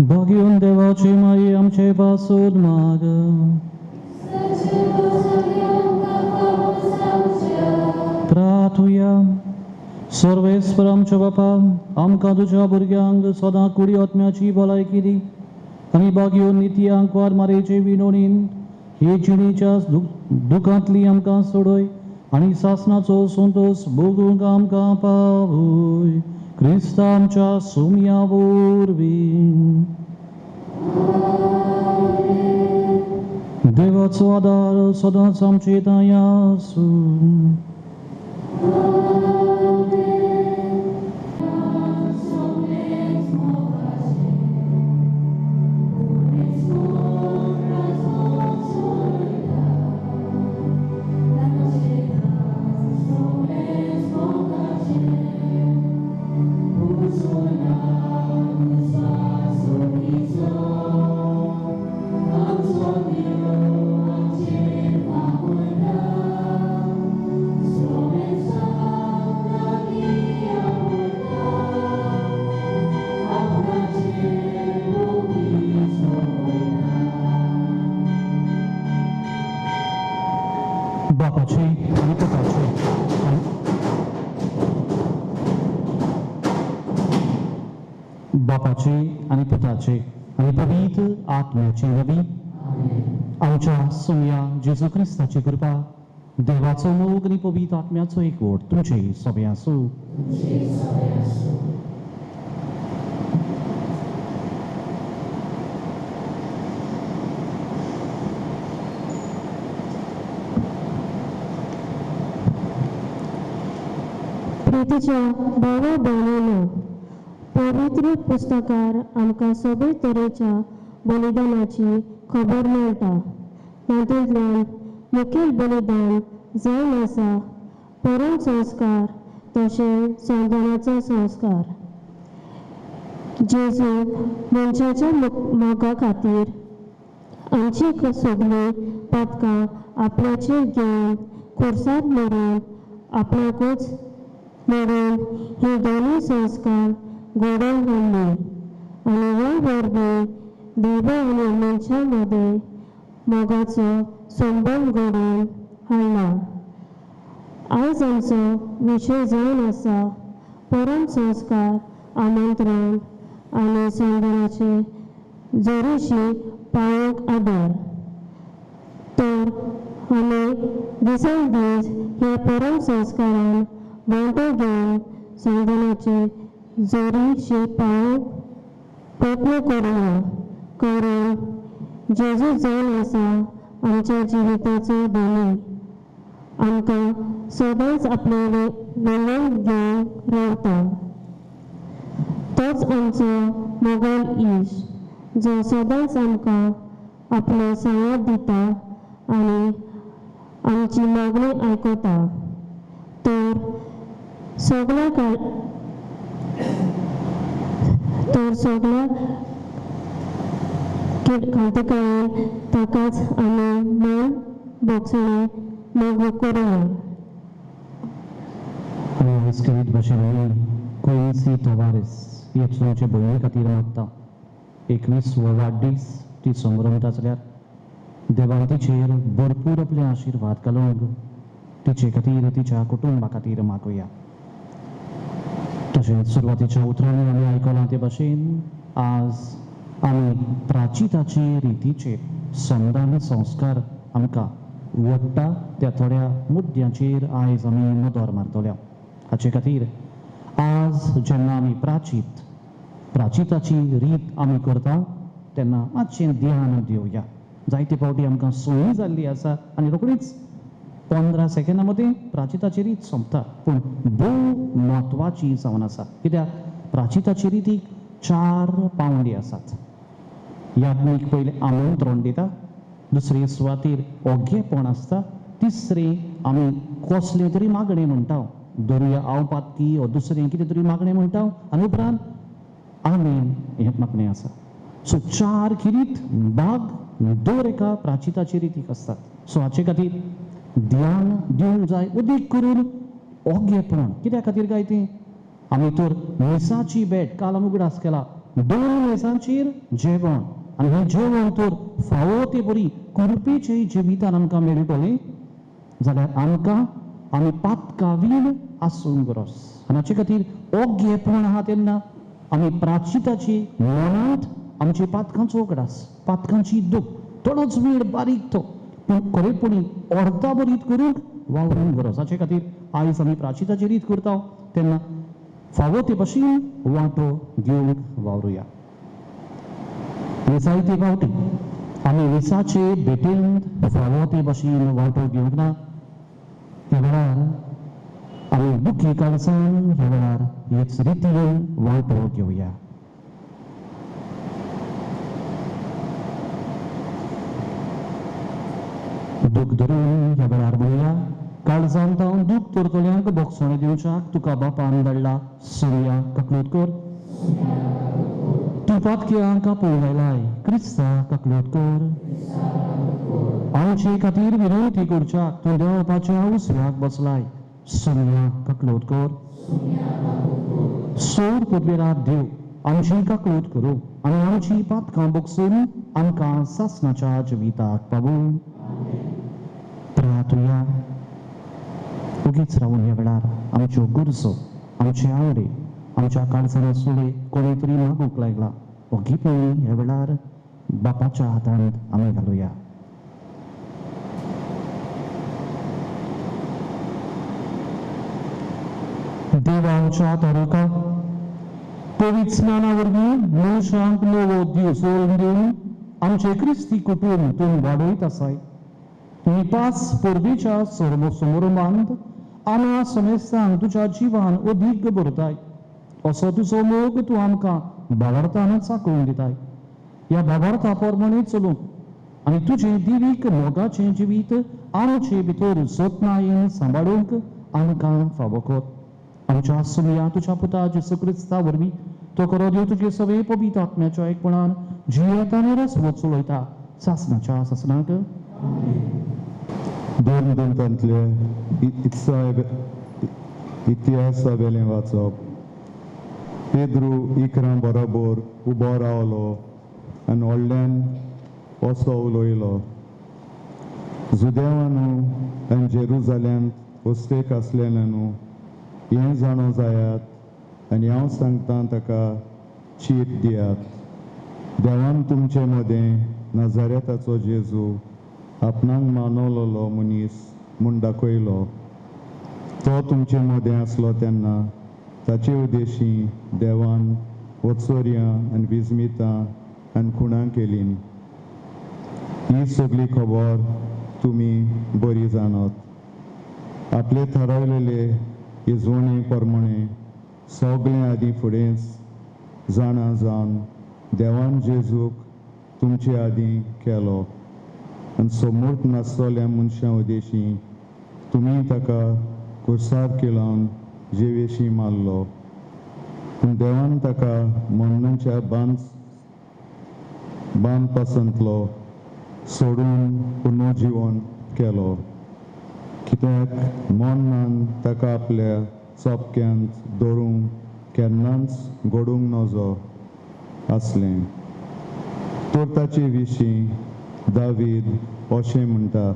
Bogiem devoci mai amce pasud mag. Pratuya सर्वेस्परम च बापा आमकां तुज्या भुरग्यांक सदां कुडी आत्म्याची भलायकी दी आमी बागयो नित्यांक वार मारेचे विणोणीन हे जिणेच्या दुखांतली आमकां सोडय आनी सासणाचो संतोष भोगूंक आमकां पावय क्रिस्ता आमच्या सोम्या वरवीं. देवाचो आदार सदांच आमचे तांय आसूं. बापाचे आणि पुताचे बापाचे आणि पुताचे आणि पवित्र आत्म्याचे नवी आमच्या सोम्या जेजू ख्रिस्ताची कृपा देवाचो मोग आणि पवित्र आत्म्याचो एकवट तुमचे सगळे आसूं. प्रितीच्या भावा भयणींनो, पवित्र पुस्तकार आमकां सगळे तरेच्या बलिदानाची खबर मेळटा. तातूंतल्यान मुखेल बलिदान जावन आसा परम संस्कार तशेंच संतानाचो संस्कार. जेजू मनशाच्या मोगा खातीर आमची सगळीं पातकां आपल्याचेर घेवन खुर्सार मरून आपणाकूच म्हणून हे दोनूय संस्कार घडोवन हाडले आनी ह्या वरवीं देवा आनी मनशा मदें मोगाचो संबंद घडोवन हाडला. आयज आमचो विशय जावन आसा परम संस्कार आमंत्रण आनी संतानाचे जोरीशी पावोवंक आदार. तर आमी दिसान दीस ह्या परम संस्कारान वांटो घेवन संतानाचे जोरीशी पावोवंक प्रयत्न करुया. कारण जेजू जावन आसा आमच्या जिविताचो धनी. आमकां सदांच आपले वेळेन घेवन रावता. तोच आमचो मोगल इश्ट जो सदांच आमकां आपलो सांवाद दिता आनी आमची मागणी आयकता. तर सगळ्या खांतकायेन ताकाच आमी मन भोगसणे मोग करुया. करीत भशेन कोइन्सी तोवारेस ही तुमचे भयणी खातीर मागता. 21वो वाडदीस ती संभ्रमता जाल्यार देवान तिचेर भरपूर आपले आशिर्वाद घालूंक तिचे खातीर तिच्या कुटुंबा खातीर मागुया. तशेंच सुरवातीच्या उतरांनी आमी आयकलां ते भशेन आज आमी प्राचिताचे रितीचेर संदान संस्कार आमकां वडटा त्या थोड्या मुद्द्यांचेर आयज आमी नदर मारतल्या. हाचे खातीर आज जेन्ना आमी प्राचिताची रीत आमी करता तेन्ना मातशें ध्यान दिवया. जायते फावटी आमकां संवय जाल्ली आसा आनी रोखडीच 15 सेकंदां मदीं प्राचिताची रीत सोंपता. पूण भोव म्हत्वाची जावन आसा कित्याक प्राचिताची रितीक 4 पावंडी आसात. याज्ञीक पयलें आमंत्रण दिता, दुसरे सुवातेर ओग्गेपण आसता, तिसरे आमी कसले तरी मागणे म्हणटा, धरुया आवपातकी वा दुसरें कितें तरी मागणें म्हणटा आनी उपरांत आमेन हें मागणें आसा. सो 4 किरीत भाग दर एका प्राचिताची रितीक आसतात. सो हाचे खातीर ध्यान दिवंक जाय. उदीक करून ओग्गेपण कित्या खातीर काय तें आमी तर मिसाची भेट काल आमी उगडास केला 2 मेसांचेर जेवण आनी हें जेवण तर फावो ते बरी कुरपेचे जिवितान आमकां मेळटलें जाल्यार आमकां आमी पातकावीन आसूंक गरज आनी हाचे खातीर ओग्गेपण आहा तेन्ना आमी प्राचिताची मनांत आमचे पातकांचो उगडास पातकांची दूख थोडोच वेळ बारीक तो पूण खरेपणी अर्दा बरीत करूंक वावरूंक गरज हाचे खातीर आयज आमी प्राचिताची रीत करता तेन्ना फावो ते भाशेन वांटो घेवंक वावरुया जायते फावटी आमी विसाचे भेटेंत फावो ते भाशेन वांटो घेवंक ना ह्या वेळार आमी दुखी काळजान ह्या वेळार हेच रितीन वांटो घेवया दूख धरून ह्या वेळार म्हणया काळजान तावन दूख तरतल्यांक बोगसण दिवच्याक तुका बापान धाडला सोया ककलूत कर तूं पातक्यांक आपोळ लायलाय क्रिस्ता ककलूत कर आमचे खातीर विनंती करच्याक तूं देवपाच्या उसव्याक बसलाय सोया ककलूत कर सोड पदवेरात देव आमची ककलूत करूं आनी आमची पातकां बोगसून आमकां सासणाच्या जिविताक पावूं प्रार्थुया उगीच रावून ह्या वेळार आमच्यो गरजो आमचे आवडे आमच्या काळजान आसले कोणी तरी मागूंक लागला ओगीपणी ह्या वेळार बापाच्या हातांत आमी घालुया देवा आमच्या तारुका पवित्र स्नाना वरवीं मनशांक नवो दिवस दिवन आमचे क्रिस्ती कुटूंब तूं वाडयत आसाय तुम्ही 5 परबीच्या समारंभांत आम्हा समेस्तांक तुझ्या जिवान अदीक भरताय असो तुजो मोग तूं आमकां भावार्थान चाकळून दिताय ह्या भावार्था प्रमाणे चलूंक आनी तुजें दिवीक मोगाचें जिवीत आमचे भितर जतनायेन सांबाळूंक आमकां फावो कर आमच्या सुमया तुज्या पुता जेसू क्रिस्ता वरवीं तो करो देव तुजे सवे पवित्र आत्म्याच्या एकपणान जियेता आनी रस चलयता सासणाच्या सासणाक दोन दंतांतले इतिहासा वेलें वाचप पेद्रू इकरां बरोबर उबो रावलो आनी व्हडल्यान असो उलयलो जुदेवानू आनी जेरुजाल्यांत वस्तेक आसलेल्यांनू हें जाणो जायात आनी हांव सांगतां ताका चीट दियात देवान तुमचे मदें नाजारेताचो जेजू आपणाक मानवलोलो मनीस म्हूण दाखयलो तो तुमचे मदें आसलो तेन्ना ताचे उद्देशी देवान वचोऱ्यां आनी विजमितां आनी खुणां केलीं ही सगळी खबर तुमी बरी जाणत आपले थारायलेले येजवणे प्रमाणे सगळें आदीं फुडेंच जाणा जावन देवान जेजूक तुमचे आदीं केलो आनी समूर्त नासतल्या मनशां उद्देशी तुमी ताका कुर्सार केलावन जेवेशी मारलो पूण देवान ताका मरणाच्या बांद पसंतलो सोडून पुनर्जीवन केलो कित्याक मरणान ताका आपल्या चोपक्यांत दवरूंक केन्नाच घडूंक नजो आसलें तर ताचे विशीं दावीद अशें म्हणटा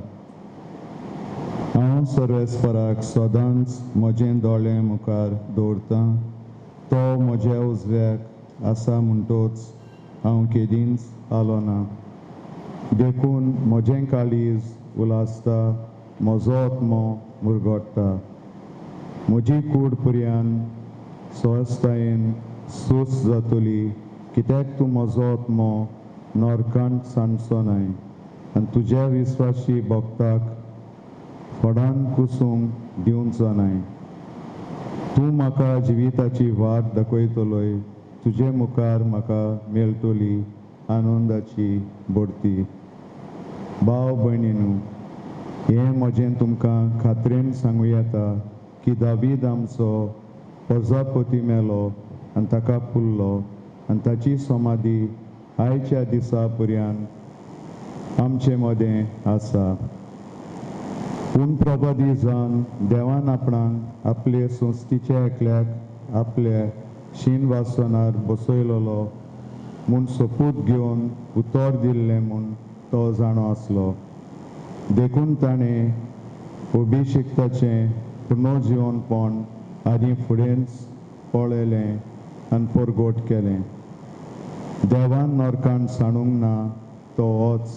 हांव सर्वेस्पराक सदांच म्हजें दोळें मुखार दवरतां तो म्हज्या उजव्याक आसा म्हणटोच हांव केदींच आलो ना देखून म्हजें काळीज उलासता म्हजो आत्मो मुरगोडटा म्हजी कूड पर्यान स्वस्थायेन सूस जातली कित्याक तूं म्हजो आत्मो नरकांत सांडचो न्हय आनी तुज्या विस्वासी भक्ताक फडान कुसूंक दिवचो न्हय तूं म्हाका जिविताची वाट दाखयतलोय तुजे मुखार म्हाका मेळटली आनंदाची बडती भाव भयणीनू हें म्हजें तुमकां खात्रेन सांगूं येता की दावीद आमचो प्रजापती मेलो आनी ताका पुरलो आनी ताची समाधी आयच्या दिसा पर्यंत आमचे मदें आसा पूण प्रभादी जावन देवान आपणाक आपले संस्थीच्या एकल्याक आपल्या शीन वासनार बसयलोलो म्हूण सोपूत घेवन उतर दिल्लें म्हूण तो जाणो आसलो. देखून ताणें अभिशिक्ताचें पुनर्जीवनपण आनी फुडेंच पळयलें आनी परगोट केलें. देवान नरकांत सांडूंक ना तो होच.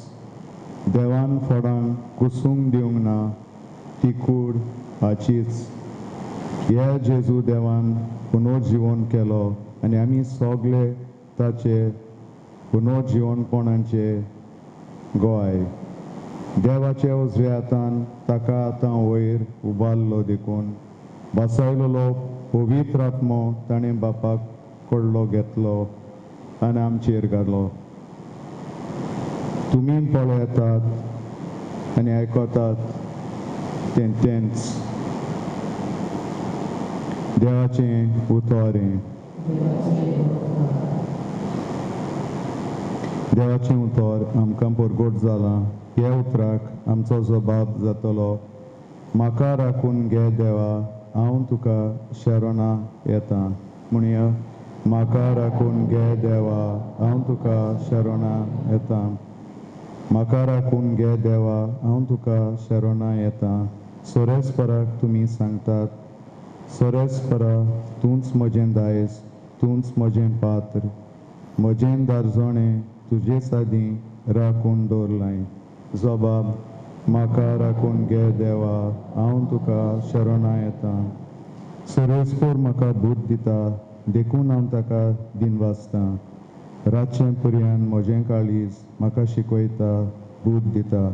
देवान फोडांक कुसूंक दिवंक ना ती कूड हाचीच. हे जेजू देवान पुनर्जीवन केलो आनी आमी सगळे ताचे पुनर्जीवनपणाचे गोंय. देवाचे उजवे हातान ताका आतां वयर उबारलो देखून बसयलोलो पवित्र आत्मो ताणें बापाक कडलो घेतलो आनी आमचेर घालो. तुमी पळयतात आनी आयकतात तेंच देवाचें उतोरें. देवाचें उतर आमकां परगोट जालां. हे उतराक आमचो जबाब जातलो, म्हाका राखून घे देवा, हांव तुका शरणा येतां. म्हणया, म्हाका राखून घे देवा, हांव तुका शरणा येतां. म्हाका राखून घे देवा, हांव तुका शरणा येतां. सोरेस्पराक तुमी सांगतात, सोरेस्परा, तूंच म्हजें दायज, तूंच म्हजें पात्र, म्हजें दारजोणें तुजे सादीं राखून दवरलां. जबाब, म्हाका राखून घे देवा, हांव तुका शरणा येतां. सोरेस्पोर म्हाका बूट दिता, देखून हांव ताका दिनवासतां. रातचें पर्यान म्हजें काळीज म्हाका शिकयता, बूट दिता.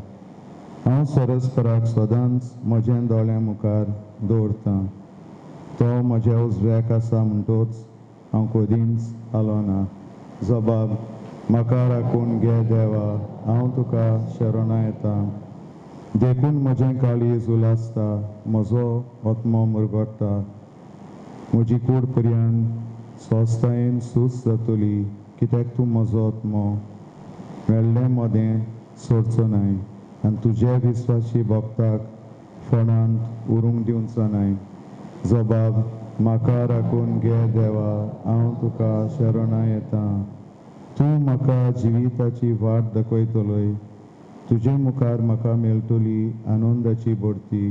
हांव सोरेस्पराक सदांच म्हजें दोळ्यां मुखार दवरतां. तो म्हज्या उजव्याक आसा म्हणटूच हांव कदींच हालो ना. जबाब, म्हाका राखून घे देवा, हांव तुका शरणा येतां. देखून म्हजें काळीज उलासता, म्हजो आत्मो मुरगोडटा. म्हजी कूड पर्यान स्वस्थायेन सूस जातली, कित्याक तूं म्हजो आत्मो मेल्लें मोदें सोडचो नाय आनी तुज्या विस्वासी भक्ताक फोंडांत उरूंक दिवचो नाय. जबाब, म्हाका राखून घे देवा, हांव तुका शरणा येतां. तूं म्हाका जिविताची वाट दाखयतलोय. तुजे मुखार म्हाका मेळटली आनंदाची बडती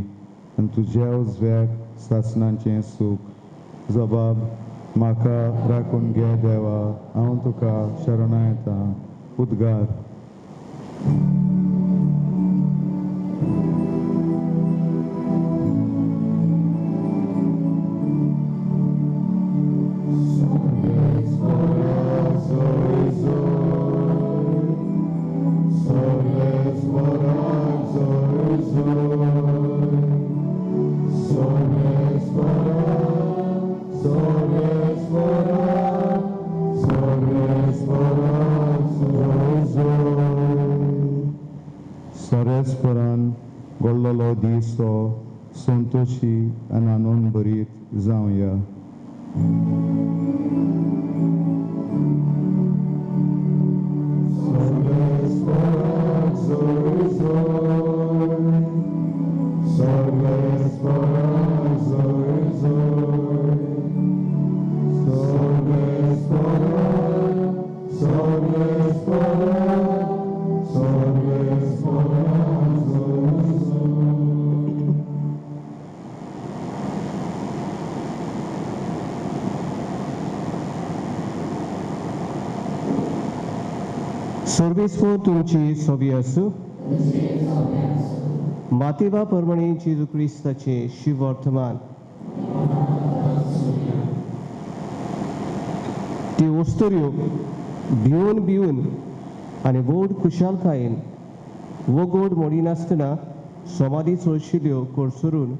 आनी तुज्या उजव्याक सासणाचें सूख. जबाब, म्हाका राखून घे देवा, हांव तुका शरणा येतां. उद्गार. सोरेस्परान घडलोलो दीस हो संतोशी आनी आनंद भरीत जावया. सर्वेस्पो तुमची सोबी आसूं. मातेवा परमणी जेजू क्रिस्ताचे शिव वर्तमान ती वस्तुऱ्यो भिवन भिवन आनी व्हड खुशालकायेन वगोड मोडिनासतना समाधी सोडशिल्ल्यो कोडसरून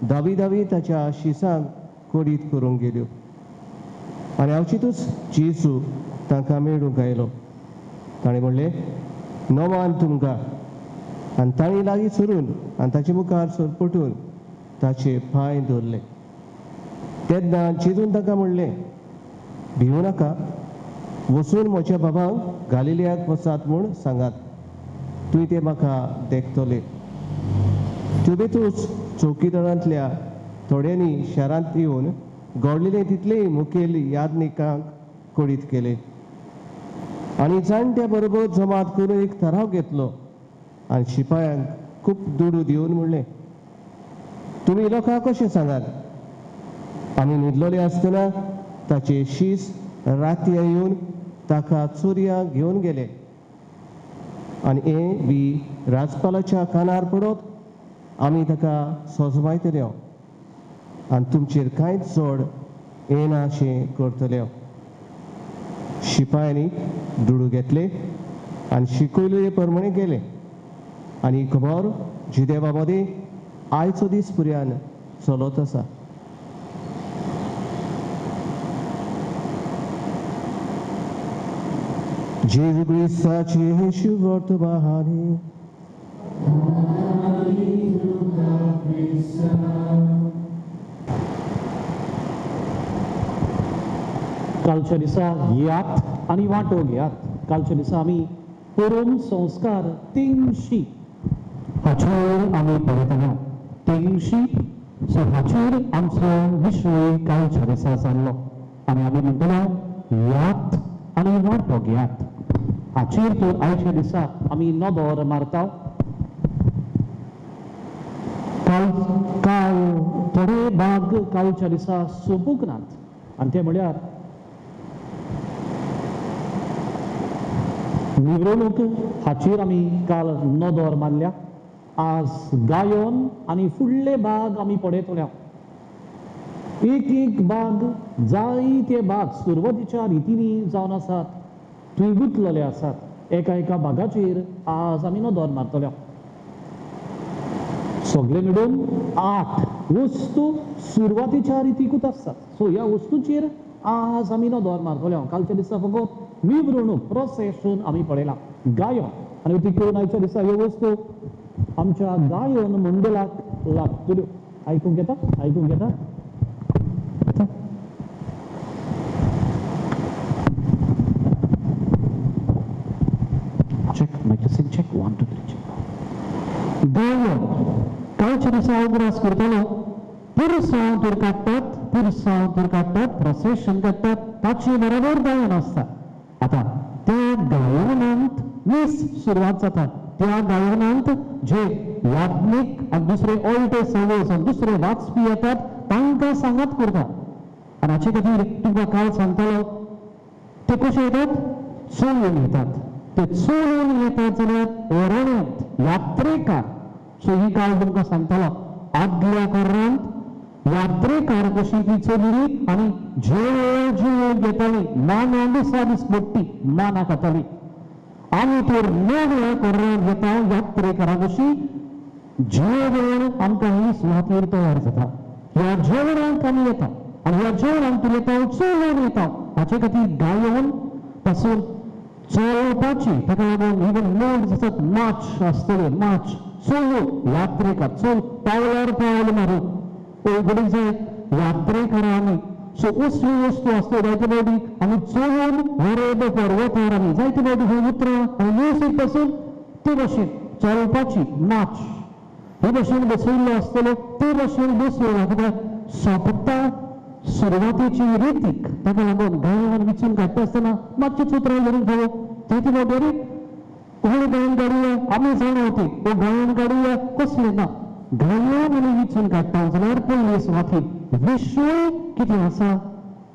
दावी दावी ताच्या शिसांक कोडीत करूंक गेल्यो आनी हांवचितूच जेजू तांकां मेळूंक आयलो. ताणें म्हणलें, नोमान तुमकां. आनी तांणी लागीं सरून आनी ताचे मुखार सरपटून ताचे पांय दवरले. तेन्ना जेजून ताका म्हणलें, भिवू नाका, वचून म्हज्या बाबांक गालिल्याक वचात म्हूण सांगात. तुवें ते म्हाका देखतले. तुवेंतूच चौकीदारांतल्या थोड्यांनी शारांत येवन घडलेलें तितलेय मुखेल यादनिकांक कोडीत केले. आनी जाणट्या बरोबर जमात करून एक ठराव घेतलो आनी शिपायांक खूब दुडू दिवन म्हणलें, तुमी लोकांक कशें सांगात? आमी न्हिदलोले आसतना ताचे शीस रातया येवन ताका चोरयांक घेवन गेले आनी हे बी राजपालाच्या कानार पडत आमी ताका सोजमायतल्यो आनी तुमचेर कांयच चड येना अशें करतल्यो. शिपायांनी दुडू घेतले आनी शिकयले प्रमाणे गेले आनी ही खबर जिदेवा मदीं आयचो दीस पर्यान चलत आसा. जेजू क्रिस्ताची ही शुभ वर्तमानी कालच्या दिसा यात आणि वांटो घेयात. कालच्या दिसा आमी परम संस्कार तेंगशी हाचेर आमी पळयतले. तेंगशी सो हाचेर आमचो विशय कालच्या दिसा जाल्लो आनी आमी म्हणटलो यात आनी वांटो घेयात. हाचेर तर आयच्या दिसा आमी नदर मारता. काल थोडे भाग कालच्या दिसा सोंपूंक नात आनी ते म्हळ्यार निवडणूक हाचेर आमी काल नदर मारल्या. आज गायन आनी फुडले भाग आमी पळयतले. एक एक भाग जायते भाग सुरवातीच्या रितीनी जावन आसात, थंय गुंतलेले आसात. एका एका भागाचेर आज आमी नदर मारतले. सगळे मिळून 8 वस्तू सुरवातीच्या रितीकूच आसतात. सो ह्या वस्तूचेर आज आमी नदर मारतले. कालच्या दिसा फकत निवडणूक प्रोसेशन आमी पळयला, गायन आनी ती करून आयच्या दिसा ह्यो वस्तू आमच्या गायन मंडळाक लागतल्यो. आयकूंक येता? आयकूंक येता? चेक मागीर चेक 1 2 3 चेक. गायन कालच्या दिसा उगडास करतलो. पुरसांव तर काडटात, प्रोसेशन काडटात, ताचे बरोबर गायन आसता. आता त्या गायनांत 20 सुरवात जाता. त्या गायनांत जे याज्ञिक आनी दुसरे ओल्ड टेस्टमेंट आनी दुसरे वाचपी येतात तांकां सांगात करता. आनी हाचे खातीर तुमकां काल सांगतालो ते कशे येतात? चलून येतात. ते चलून येतात जाल्यार ओराण्यांत यात्रेकार. सो ही काल तुमकां सांगतालो आदल्या काळांत यात्रेकार कशी ती चलली आनी जेवण घेताली. माना दिसपट्टी माना खाताली. आमी तर नव्या काळांत घेता यात्रेकारां कशी जेवण आमकां ही सुवातेर तयार जाता. ह्या जेवणाक आमी येता आनी ह्या जेवणाक तूं येता चलून येता. हाचे खातीर गायन पासून चलपाची ताका लागून इवन मोड आसतात मार्च आसतले. मार्च चलू यात्रेकार चल पावलार पावल मारू पळय जाय यात्रेकारां आमी. सो असल्यो वस्तू आसता जायते फावटी आमी चलून वरेद पर्वतार आमी जायते फावटी खंय उतरां आनी म्युजीक पासून ते भाशेन चलपाची मार्च हे भाशेन बसयल्लो आसतलो. ते भाशेन बसलो कित्याक सोंपता सुरवातेची रितीक ताका लागून गायन विचून काडटा आसतना मातशें उतरां धरून खावो. जायते फावटी अरे कोण गायन काडुया आमी जाणवती तो गायन काडुया कसलें ना. गायन आनी विचून काडटा जाल्यार पयले सुवातेर विशय कितें आसा,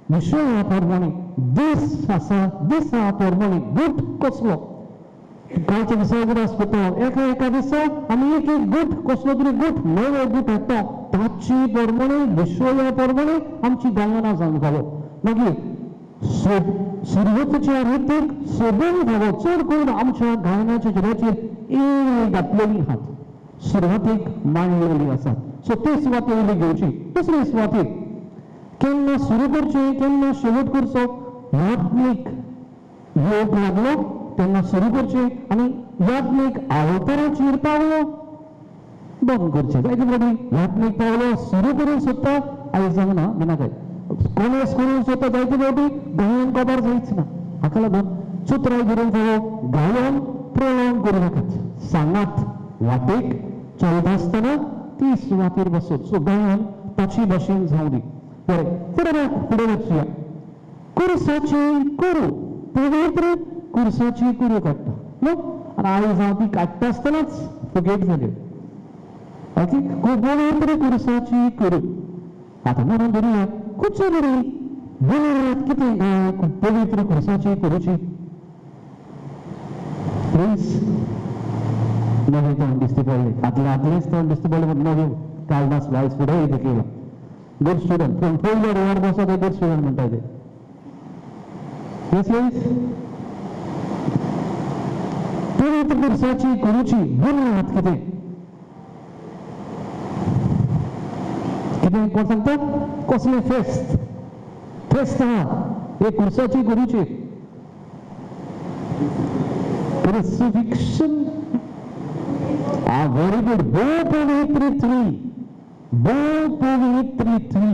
विशया प्रमाणे दीस आसा, दिसा प्रमाणे गूट कसलो. कालच्या दिसा उगडास करता एका दिसा आमी एक गूट कसलो तरी गूट नवो गूट हाडटा. ताची प्रमाणे विशया प्रमाणे आमची गायनां जावन घालो. मागीर सुरवातीच्या रितीक सोदून घालो. चड करून आमच्या गायनाच्या जिल्ल्याचेर घातलेली आहात. सुरवातीक मांडलेली आसात. सो ते सुवातेर उली घेवची. दुसरे सुवातेर केन्ना सुरू करचें केन्ना शेवट करचो याज्ञिक योग लागलो तेन्ना सुरू करचें आनी याज्ञिक अवताराचेर पावलो बंद करचें. जायते फावटी याज्ञिक पावलो सुरू करूंक सोदता आयज जावना विनाकाय कोणेस करूंक सोदता. जायते फावटी गायन काबार जायच ना. हाका लागून चित्रां करून फावो गायन प्रोलॉंग करूं नाकात. सांगात वाटेक चलता आसतना ती सुवातेर बसत. सो गायन ताची भाशेन जावं दी. बरें फुडें वचुया. कुर्साची करू पवित्र कुर्साची कुरू काडटा न्हू आनी आयज हांव ती काडटा आसतनाच फुगेट जाल्यो ओके खूब पवित्र कुर्साची कुरू आतां म्हणून धरुया खुबशे बरी बरें कितें काय खूब पवित्र कुर्साची कुरूची प्लीज नवे तोंड दिसते पडले आदलेच तोंड दिसते पडले पण नवे काळदास वायस फुडें इथे केला गुड स्टुडंट पूण पयले रिवार्ड बसता ते गुड स्टुडंट म्हणटा ते येस येस पवित्र कुर्साची कुरूची बुरयाद कितें कितें कोण सांगता कसलें फेस्त आहा हे कुर्साची कुरूची crucifixion very good पवित्री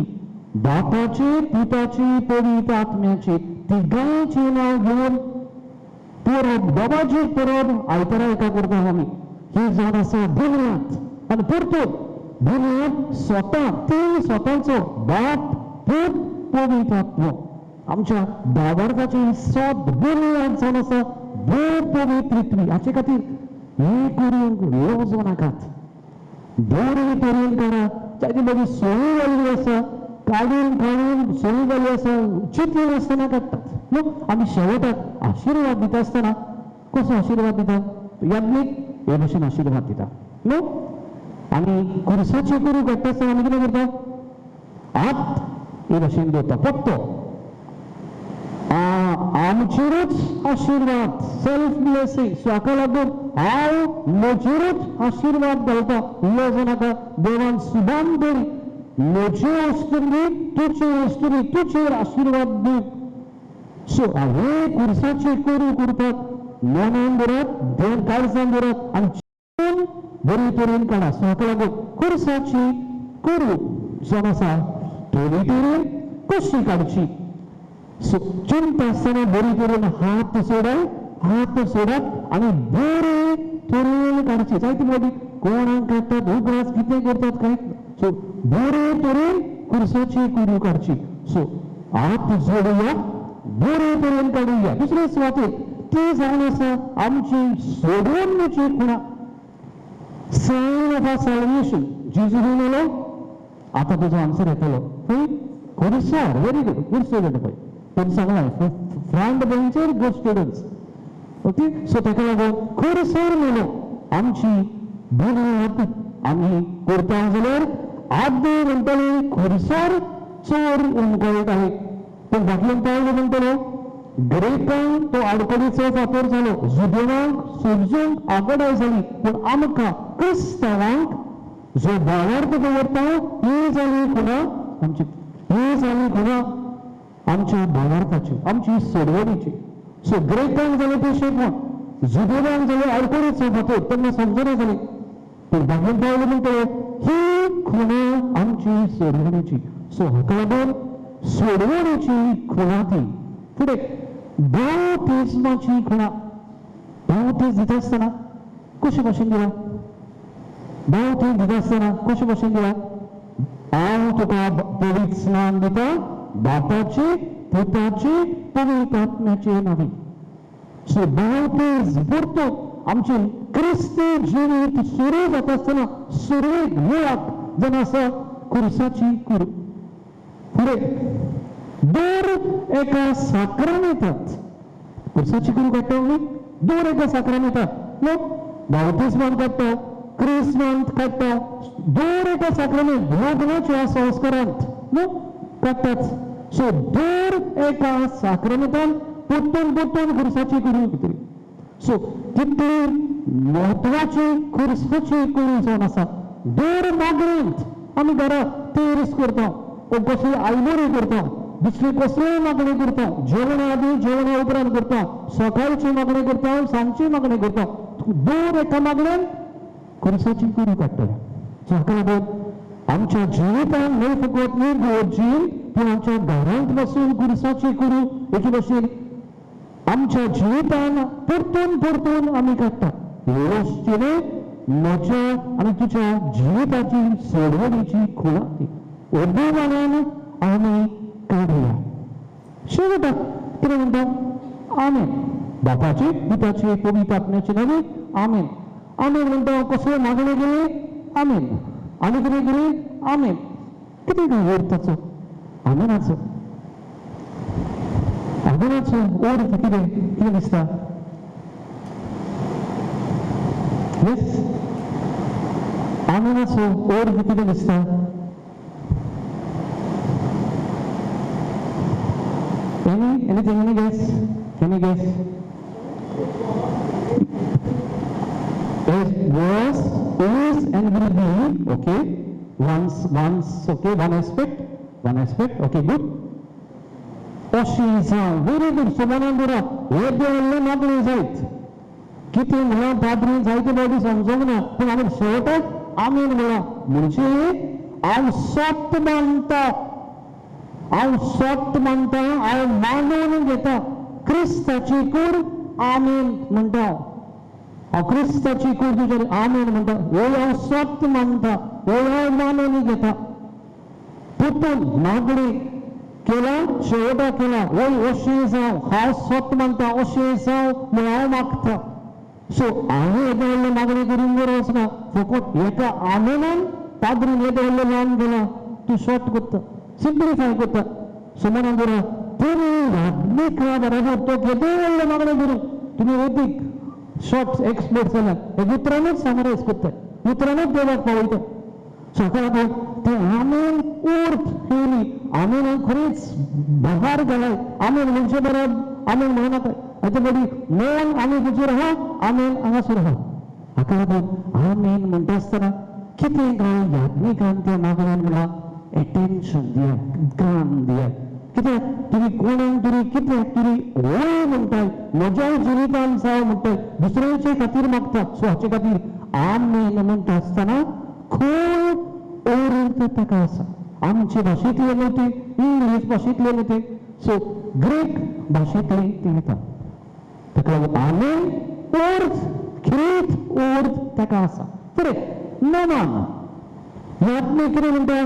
बापाचे पिताचे पवित्र आत्म्याचे तिगांचे नाव घेऊन परब बाबाचे परब आयतारा एका करता आमी ही जाण आसा बुनयाद आनी परतून बुनयाद स्वताचो बाप पूत पवित्र आत्मो आमच्या भावार्थाची सोद बुनयाद जावन आसा पवित्री हाचे खातीर हे करूंक लोजो नाकात बरे तरेन करा ताची बरी सोय जाल्ली आसा काडून सोय जाल्ली आसा चिंतून आसतना काडटात न्हू आमी शेवटाक आशिर्वाद दिता आसतना कसो आशिर्वाद दिता याज्ञीक हे भशेन आशिर्वाद दिता न्हू आमी कुर्साची करू काडटा आसतना आमी कितें करता हात हे भशेन दवरता फक्त आमचेरूच आशिर्वाद सेल्फ ब्लेसिंग स्वाका लागून हांव म्हजेरूच आशिर्वाद घालता लोजो नाका देवान सुदान बरी म्हजे वस्तुंनी तुजेर आशिर्वाद दिवंक सो हे कुर्साचे करू करतात मनान धरात देव काळजान धरात आनी चिंतून बरे तरेन काडा स्वाका लागून कुर्साची करू जावन आसा थोडी तरेन कशी काडची चिंता आसतना बरी तरेन हात सोडात आनी बरे तरेन काडची जायती फावटी कोणाक काडटात उगडास कितें करतात काय सो बरे तरेन कुर्साची कुरू काडची सो हात जोडुया बरे तरेन काडुया दुसरे सुवातेर ती जावन आसा आमची सोडवणुची खुणा सायन ऑफ आवर सॅल्वेशन जेजू म्हणलो आतां तुजो आन्सर येतलो खंय कुर्सार व्हेरी गुड स्टुडंट पळय पण सांगलाय front bencher good students okay so ताका लागून कुर्सार म्हणलो आमची बुनयाद आमी करता जाल्यार आदे म्हणटले खुर्सार चोर उमगळटाले पण बाटलेन पावले म्हणटलो ग्रेकांक तो आडकडीचो फातर जालो जुदेवांक सोजूंक आगडाय जाली पूण आमकां क्रिस्तांवांक जो भावार्थ दवरता ही जाली खुणा आमची ही जाली खुणा आमच्या भावार्थाची आमची सोडवणीची सो ग्रेकांक जाले ते शेकवण जुदेवांक जाले आडकडीचो फातर तेन्ना समजना जाली पूण बाटलेन पावले म्हणटलो ही खुणा आमची सोडवणीची सो हाका लागून सोडवणीची खुणा ती फुडें बावतिस्माची खुणा बावतीस दिता आसतना कशे भाशेन दिला बावतीस दिता आसतना कशे भाशेन दिला हांव तुका पवित्र स्नान दिता बापाचे पुताचे पवित्र आत्म्याचे नांवी सो बावतीस भरतो आमचे क्रिस्ती जिवीत सुरू जाता आसतना सुरवेक मुळाक जावन आसा कुर्साची कुरू फुडें दर एका साक्रामेंतांत कुर्साची कुरू काडटा आमी दर एका साक्रामेंतांत न्हू बावतिस्मांत काडटा क्रिस्मांत काडटा दर एका साक्रामेंत लग्नाच्या संस्कारांत न्हू काडटात सो दर एका साक्रामेंतांत परतून कुर्साची कुरू भितर सो कितली म्हत्वाची कुर्साची कुरू जावन आसा दर मागणेंत आमी घरा तेरेस करता कसली आयमोरी करता दुसरी कसलीय मागणी करता जेवणा आदी जेवणा उपरांत करता सकाळची मागणी करता सांजची मागणी करता दर एका मागणेन कुर्साची कुरू काडटले हाका लागून आमच्या जिवितांत न्हय फकत न्ही गोरजीन पूण आमच्या घरांत बसून कुर्साची कुरू एके भशेन आमच्या जिवितांत परतून आमी काडटा व्यवस्थेने म्हज्या आनी तुज्या जिविताची सोडवणीची खुणा ती ओबेवान आमी काडुया शेवटाक कितें म्हणटा आमी बापाचे पिताचे पवित्र आत्म्याचे नावे आमेन. आमेन म्हणता कसले मागणे गेले आमेन, आणि किती गेले आमेन. किती काय अर्थ आमेनाचं अर्थ किती दिसता. येस, आमेनाचो अर्थ किती दिसता. Any guess? Any guess? Was, is, and will be. Okay. Once. Okay. One aspect. Okay. Good. Oshisa. Very good. Somanandura. Where they all not result. किती मला पादरी जायचे बॉडी समजवू ना, पण आम्ही शेवटात आमेन मला म्हणजे हांव सक्त मानता, हांव मानून घेता. क्रिस्ताची कूड आमेन म्हणटा. हांव क्रिस्ताची कूड तुझ्या आमेन म्हणटा. हो हांव सक्त मानता, हो हांव मानून घेता. पुतून मागणी केला, शेवटा केला. वय अशें जावं, हांव सक्त मानता अशें जावं म्हूण हांव मागता. सो हांवें येदे व्हडले मागणी करून गरज ना. फकत एका आमेनान पाद्रीन येदे व्हडले ल्हान गेला तूं शॉर्ट करता, सिंप्लिफाय करता. सोमनांदुरा तुम्ही याज्ञिका बरोबर तो येदे व्हडले मागणी करून तुम्ही अदीक शॉर्ट एक्सपर्ट जाला. हे उतरानूच समरायज करताय, उतरानूच देवाक पावयता. सकाळ ते आमेन उर्थ ठेवली. आमेन खरीच बहार गेलाय. आमेन म्हणजे बरोबर आमेन म्हणनाका. हाचे बडी मन आमी तुजेर आहा, आमेन हांगासर आहा. हाका लागून आमेन म्हणटा आसतना कितें काय याज्ञिकान त्या मागण्यान म्हणला एटेन्शन दियात, कान दियात. कित्याक तुमी कोणाक तरी कित्याक तरी वय म्हणटाय, म्हज्या जिवितान जाव म्हणटाय, दुसऱ्याचे खातीर मागतात. सो हाचे खातीर आमेन म्हणटा आसतना खूब अर्थ ताका आसा. आमचे भाशेंतले न्हू ते, इंग्लीश भाशेंतले न्हू ते, सो ग्रीक भाशेंतले ते येता. ताका लागून आमेन अर्थ, खरेंच अर्थ ताका आसा. फुडें नमान याज्ञा कितें म्हणटा,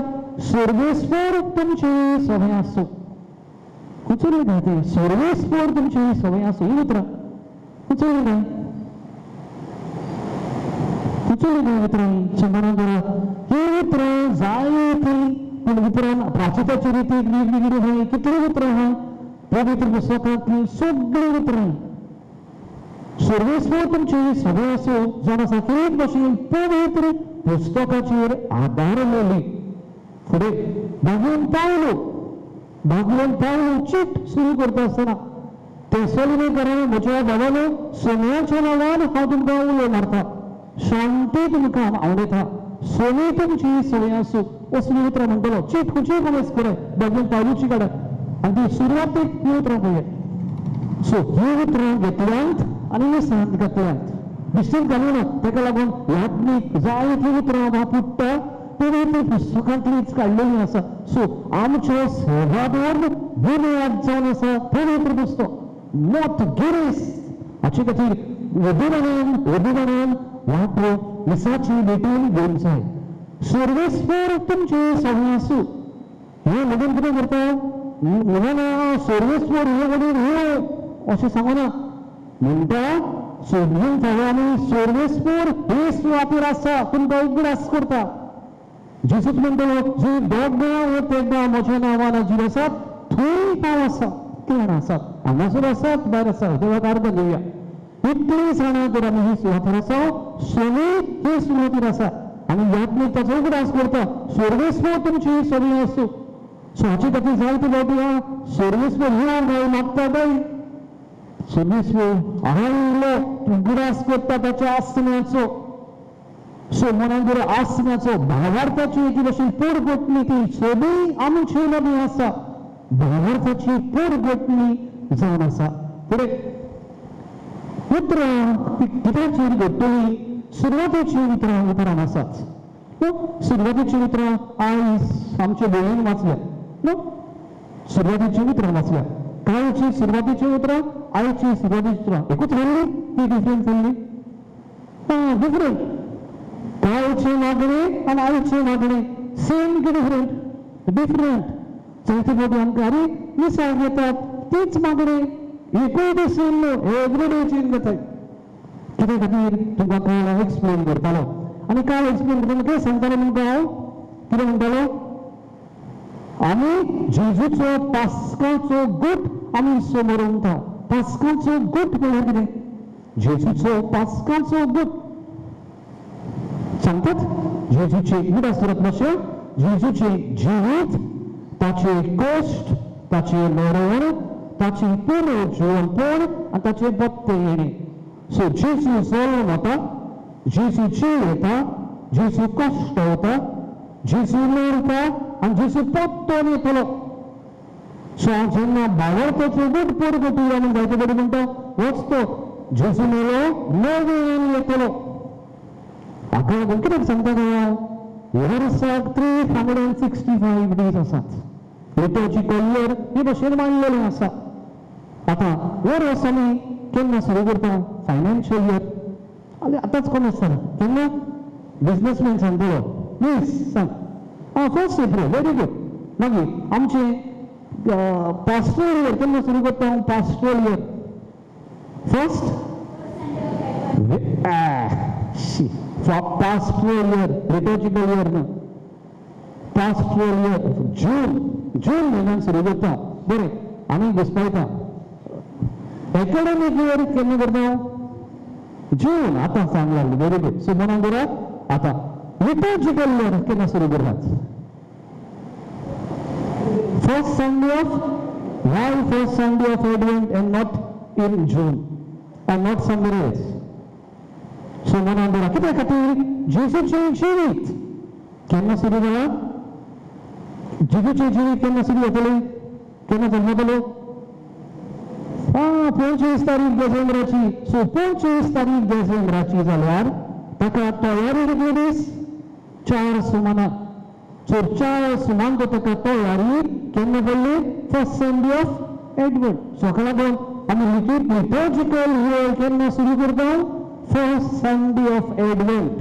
सर्वेस्वर तुमची सवय आसूं. खंयचो उलयता ते सर्वेस्वर तुमची सवय आसूं. ही उतरां खंयचो उलयता, खंयचो उलयता उतरां शंबरांदुरा. ही उतरां जायतीं, पूण उतरां प्राचिताचे रितीक वेगवेगळी आहाय. कितलीं उतरां आहा पवित्र पुस्तकांतलीं सगळीं उतरां. सर्वेस्वर तुमची सवय आसूं जावन आसा खरेच भाशेन पवित्र पुस्तकाचेर आदारलेली. फुडें भागवंत पावलो चिट सुरू करता आसतना तेसलोनिकेकारांक म्हज्या भावानो, सोन्याच्या नांवान हांव तुमकां उलो मारता, शांती तुमकां आवडटा, सोनी तुमची सवय आसूं. असली उतरां म्हणटलो. चिट खंयचीय कमेस कराय, भागवंत पावलोची काडात आनी ती सुरवातेक ही उतरां पळयात. सो ही उतरां घेतल्यांत आनी विसांत घातल्यांत निश्चित घालूं ना. ताका लागून याज्ञीक जायतीं उतरां वापुट्टा पवित्र पुस्तकांतलींच काडलेलीं आसा. सो आमच्यो सेवादोर बुन्याद जावन आसा पवित्र पुस्तक. मोत गिरेस हाचे खातीर वधूवरान वाटो मिसाची भेटून घेवंक जाय. सर्वेस्वर तुमची सवय आसूं. हे लगून कितें करता, म्हणना सर्वेस्वर हे वडील हे अशें सांगना. म्हणटा सोदून फावो सर्वेस्वर हे सुवातेर आसा, तुमकां उगडास करता. जेसूच म्हणटलो, जे दोगां तेगां म्हज्या नांवान हाजीर आसात थंय हांव आसा. कितें आसात, हांगासर आसात, भायर आसा. देवाक अर्थ घेवया. इतली जाणां जर आमी ही सुवातेर आसा, सोनी हे सुवातेर आसा आनी याज्ञीक ताचो उगडास करता. सर्वेस्वर तुमची सवय आसूं. सो हाचे खातीर जायती बाबी आहा. सर्वेस्वर हे गाय मागता गाय. सर्वेस्वर आयलो उगडास करता ताच्या आसण्याचो. सो म्हणून जर आसण्याचो भावार्थाची एकी भशेन पोरगोटणी ती सगळी आमची नबी आसा. भावार्थाची पोरगोटणी जावन आसा. फुडें उतरां कित्याचेर घडटलीं. सुरवातेची उतरां आसात. सुरवातेची उतरां आयज आमचे भयणीन वाचल्या. सुरवातेची उतरां वाचल्या. कालची सुरवातेची उतरां, आयची सुरवातेची उतरां एकूच व्हरली, ती डिफरंट जाल्ली. डिफरंट. कालची मागणी आनी आयची मागणी सेम की डिफरंट. डिफरंट. जायते बाबी आमकां अरे मिसाळ घेतात तीच मागणी एकूय दिसून एवरी डे चेंज जाताय कित्या खातीर तुमकां काल एक्सप्लेन करतालो आनी काल एक्सप्लेन करताना कितें सांगतालो तुमकां हांव कितें म्हणटालो आमी जेजूचो पास्काचो गोठ आमी समोर उरता पास्काचो गोठ म्हळ्यार कितें जेजूचो पास्काचो गोठ सांगतात जेजूचे उदासरात मातशें जेजूचे जिवीत ताचे कश्ट ताचे मरण ताचे पुनर्जीवनपण आनी ताचे परते येणे सो जेजू जल्म वता जेजू जीव येता जेजू कश्ट वता जेजू मरता आनी जेजू परतून येतलो सो हांव जेन्ना भावार्थाचो गोठ परगटून आमी जायते कडेन म्हणटा होच तो जेजू मेलो नव्यान येतलो हाका लागून कित्याक सांगता काय वर्साक 365 days आसात लिटर्जिकल इयर हे भशेन मांडलेलें आसा आतां वर्स आमी केन्ना सुरू करता फायनान्शियल इयर आनी आतांच कोण आसता केन्ना बिजनसमॅन सांगतलो प्लीज सांग फर्स्ट एप्रील व्हेरी गुड मागीर आमचे पास्टरल इयर केन्ना सुरू करता हांव pastoral year first pastoral year liturgical year न्हू पास्टरल इयर जून म्हयन्यान सुरू करता बरें आमी घुसपायता एकाडेमीक इयर केन्ना करता जून आतां सांग लागली व्हेरी गुड सो मनाक बरात आतां लिटर्जिकल इयर केन्ना सुरू करतात first Sunday off why first Sunday of Advent and not in June and not somewhere else so मनाक बरा कित्या खातीर जेजूचें जिवीत केन्ना सुरू जाला जेजूचें जिवीत केन्ना सुरू जातलें केन्ना जल्मतलो 25 तारीख डिसेंबराची सो 25 तारीख डिसेंबराची जाल्यार ताका तयारी कितले दीस 4 सुमाना सो 4 सुमांक ताका तयारी केन्ना पडली first Sunday off advent so हाका लागून आमी लिटर्जिकल इयर केन्ना सुरू करता फर्स्ट संडे ऑफ एडवेंट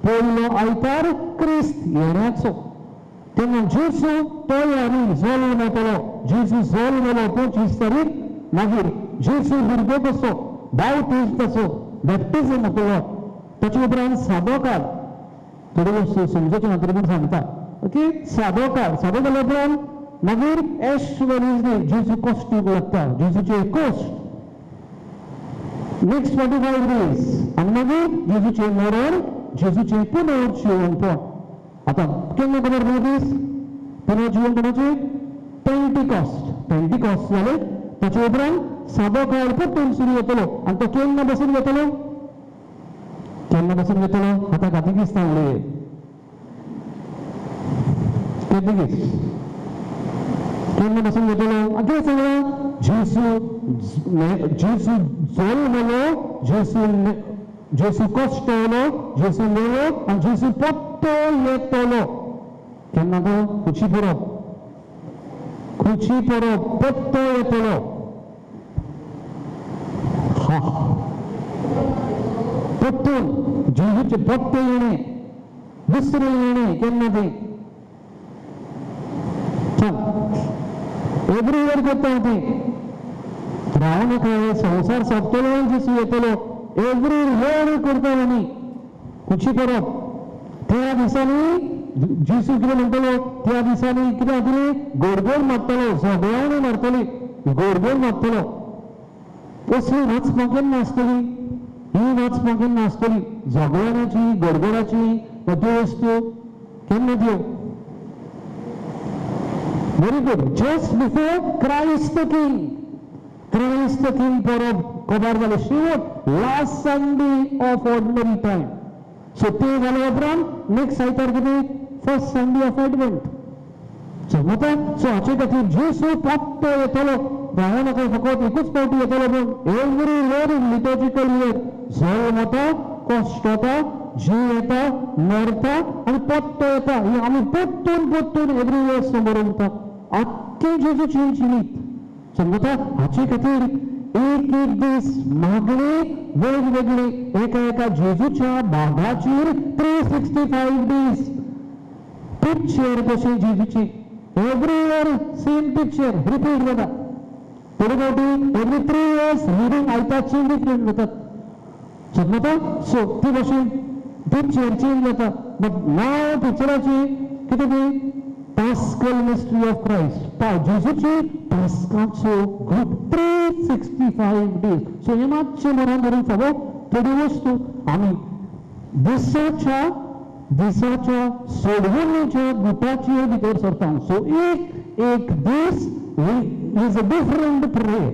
पयलो आयतार क्रिस्त येण्याचो तेन्ना जेजू तयारी जल्म येतलो जेजू जल्म येलो 25 तारीख मागीर जेजू भुरगो कसो बावटीज कसो बॅप्टिझम जातलो ताचे उपरांत सादो काळ थोड्यो वस्तू समजूचे खातीर पूण सांगता ओके सादो काळ सादो जाल्या उपरांत मागीर एश वेनिसडे जेजू कश्टीक लागता जेजूचे कश्ट नेक्स्ट 45 days आनी मागीर जेजूचे मरण जेजूचे पुनर्जीवनपण आतां केन्ना खबर दीस पुनर्जीवनपणाचे पेंटिकॉस्ट जालें ताचे उपरांत सादो काळ परतून सुरू जातलो आनी तो केन्ना बसून घेतलो आतां कातिकिस्त सांगले कातिकिस्त केन्ना बसून घेतलो कितें सांगलां जेजू जल्मलो जेजू कश्ट येलो जेजू मेलो आनी जेजू परतो येतलो केन्ना तो खुशी परब परतो येतलो परतून जेजूचे परते येणे दुसरे येणे केन्ना ते एवरी इयर करता ते रावण काय संसार सोंपतलो जेजू येतलो एवरी इयर करता आमी खुशी परब त्या दिसांनी जेजू कितें म्हणटलो त्या दिसांनी कितें जातली गोडगोड मारतलो सगळ्यांनी मारतली गोडगोड मारतलो असली वाचपाक केन्ना आसतली ही वाचपाक केन्ना आसतली झगड्याची गडगडाची त्यो वस्तू केन्ना त्यो very good just before Christ king Parab खबर जालें शेवट last Sunday off ordinary time so ते जाल्या उपरांत नेक्स्ट आयतार कितें फर्स्ट संडे ऑफ एडवेंट समजता सो हाचे खातीर जेजू परतो येतलो हांवें म्हाका फकत एकूच फावटी येतलो पूण every year in liturgical year जल्म येता कश्ट येता जीव येता मरता आनी परतो येता ही आमी परतून एवरी इयर समोर उरता आख्खे जेजूचे जिवीत समजता हाचे खातीर एक दीस मागणे वेगवेगळे एका जेजूच्या भागाचेर 365 days पिक्चर कशें जेजूचे every year same picture repeat जाता थोडी मोठी एव्हरी 3 years लिव्हिंग आयताची डिफरंट जातात समजता सो ती भाशेन ती चेंज जाता बट नाव पिक्चराची कितें ती पास्कल मिस्ट्री ऑफ क्रायस्ट जेजूची पास्काचो ग्रूप 365 days सो हे मातशें बरोवन धरून फावो थोडी वस्तू आमी दिसाच्या सोडवणेच्या गुटाचे भितर सरता सो एक दीस is a different prayer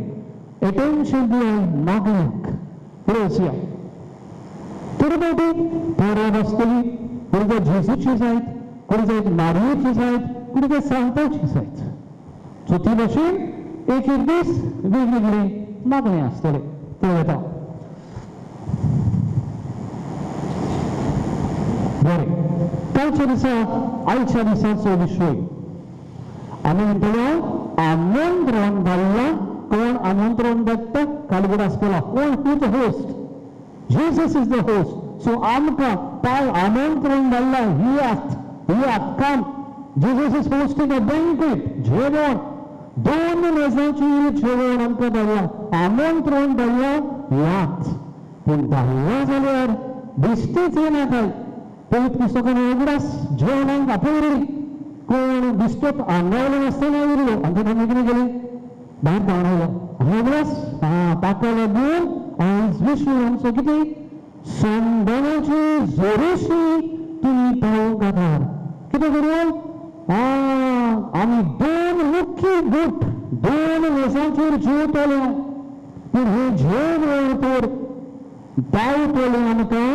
attention मागण्याक पळोवया थोडी मोठी थोड्या आसतली कोणी जेजूची जायत कोणी जायत मारयेची जायत कोणी जायत सांताची जायत सो ती भाशेन एक दीस वेगवेगळी मागणी आसतले पळयता बरें कालच्या दिसा आयच्या दिसाचो विशय आमी म्हणटलो आमंत्रण धाडलां कोण आमंत्रण धाडटा कालगड आसतलो कोण who the host Jesus is the host. So आमकां पाय आमंत्रण धाडलां ही आत काम Jesus is hosting a banquet जेवण 2 मेजांचेर जेवण आमकां धाडलां आमंत्रण धाडलां यात पूण धाडलां जाल्यार दिसतीच येना काय पवित्र पुस्तकान उगडास जेवणाक आपयली कोण दिसतो आंगावलो नासतना उरलो आनी ताणें कितें केलें भायर धांवलो उगडास ताका लागून आज विशू आमचो कितें संदनाची जोरेशी तुमी पावोवंक येतात कितें करून आमी 2 मुख्य गुट 2 मेसांचेर जेवतले पूण हे जेवण तर पावतले आमकां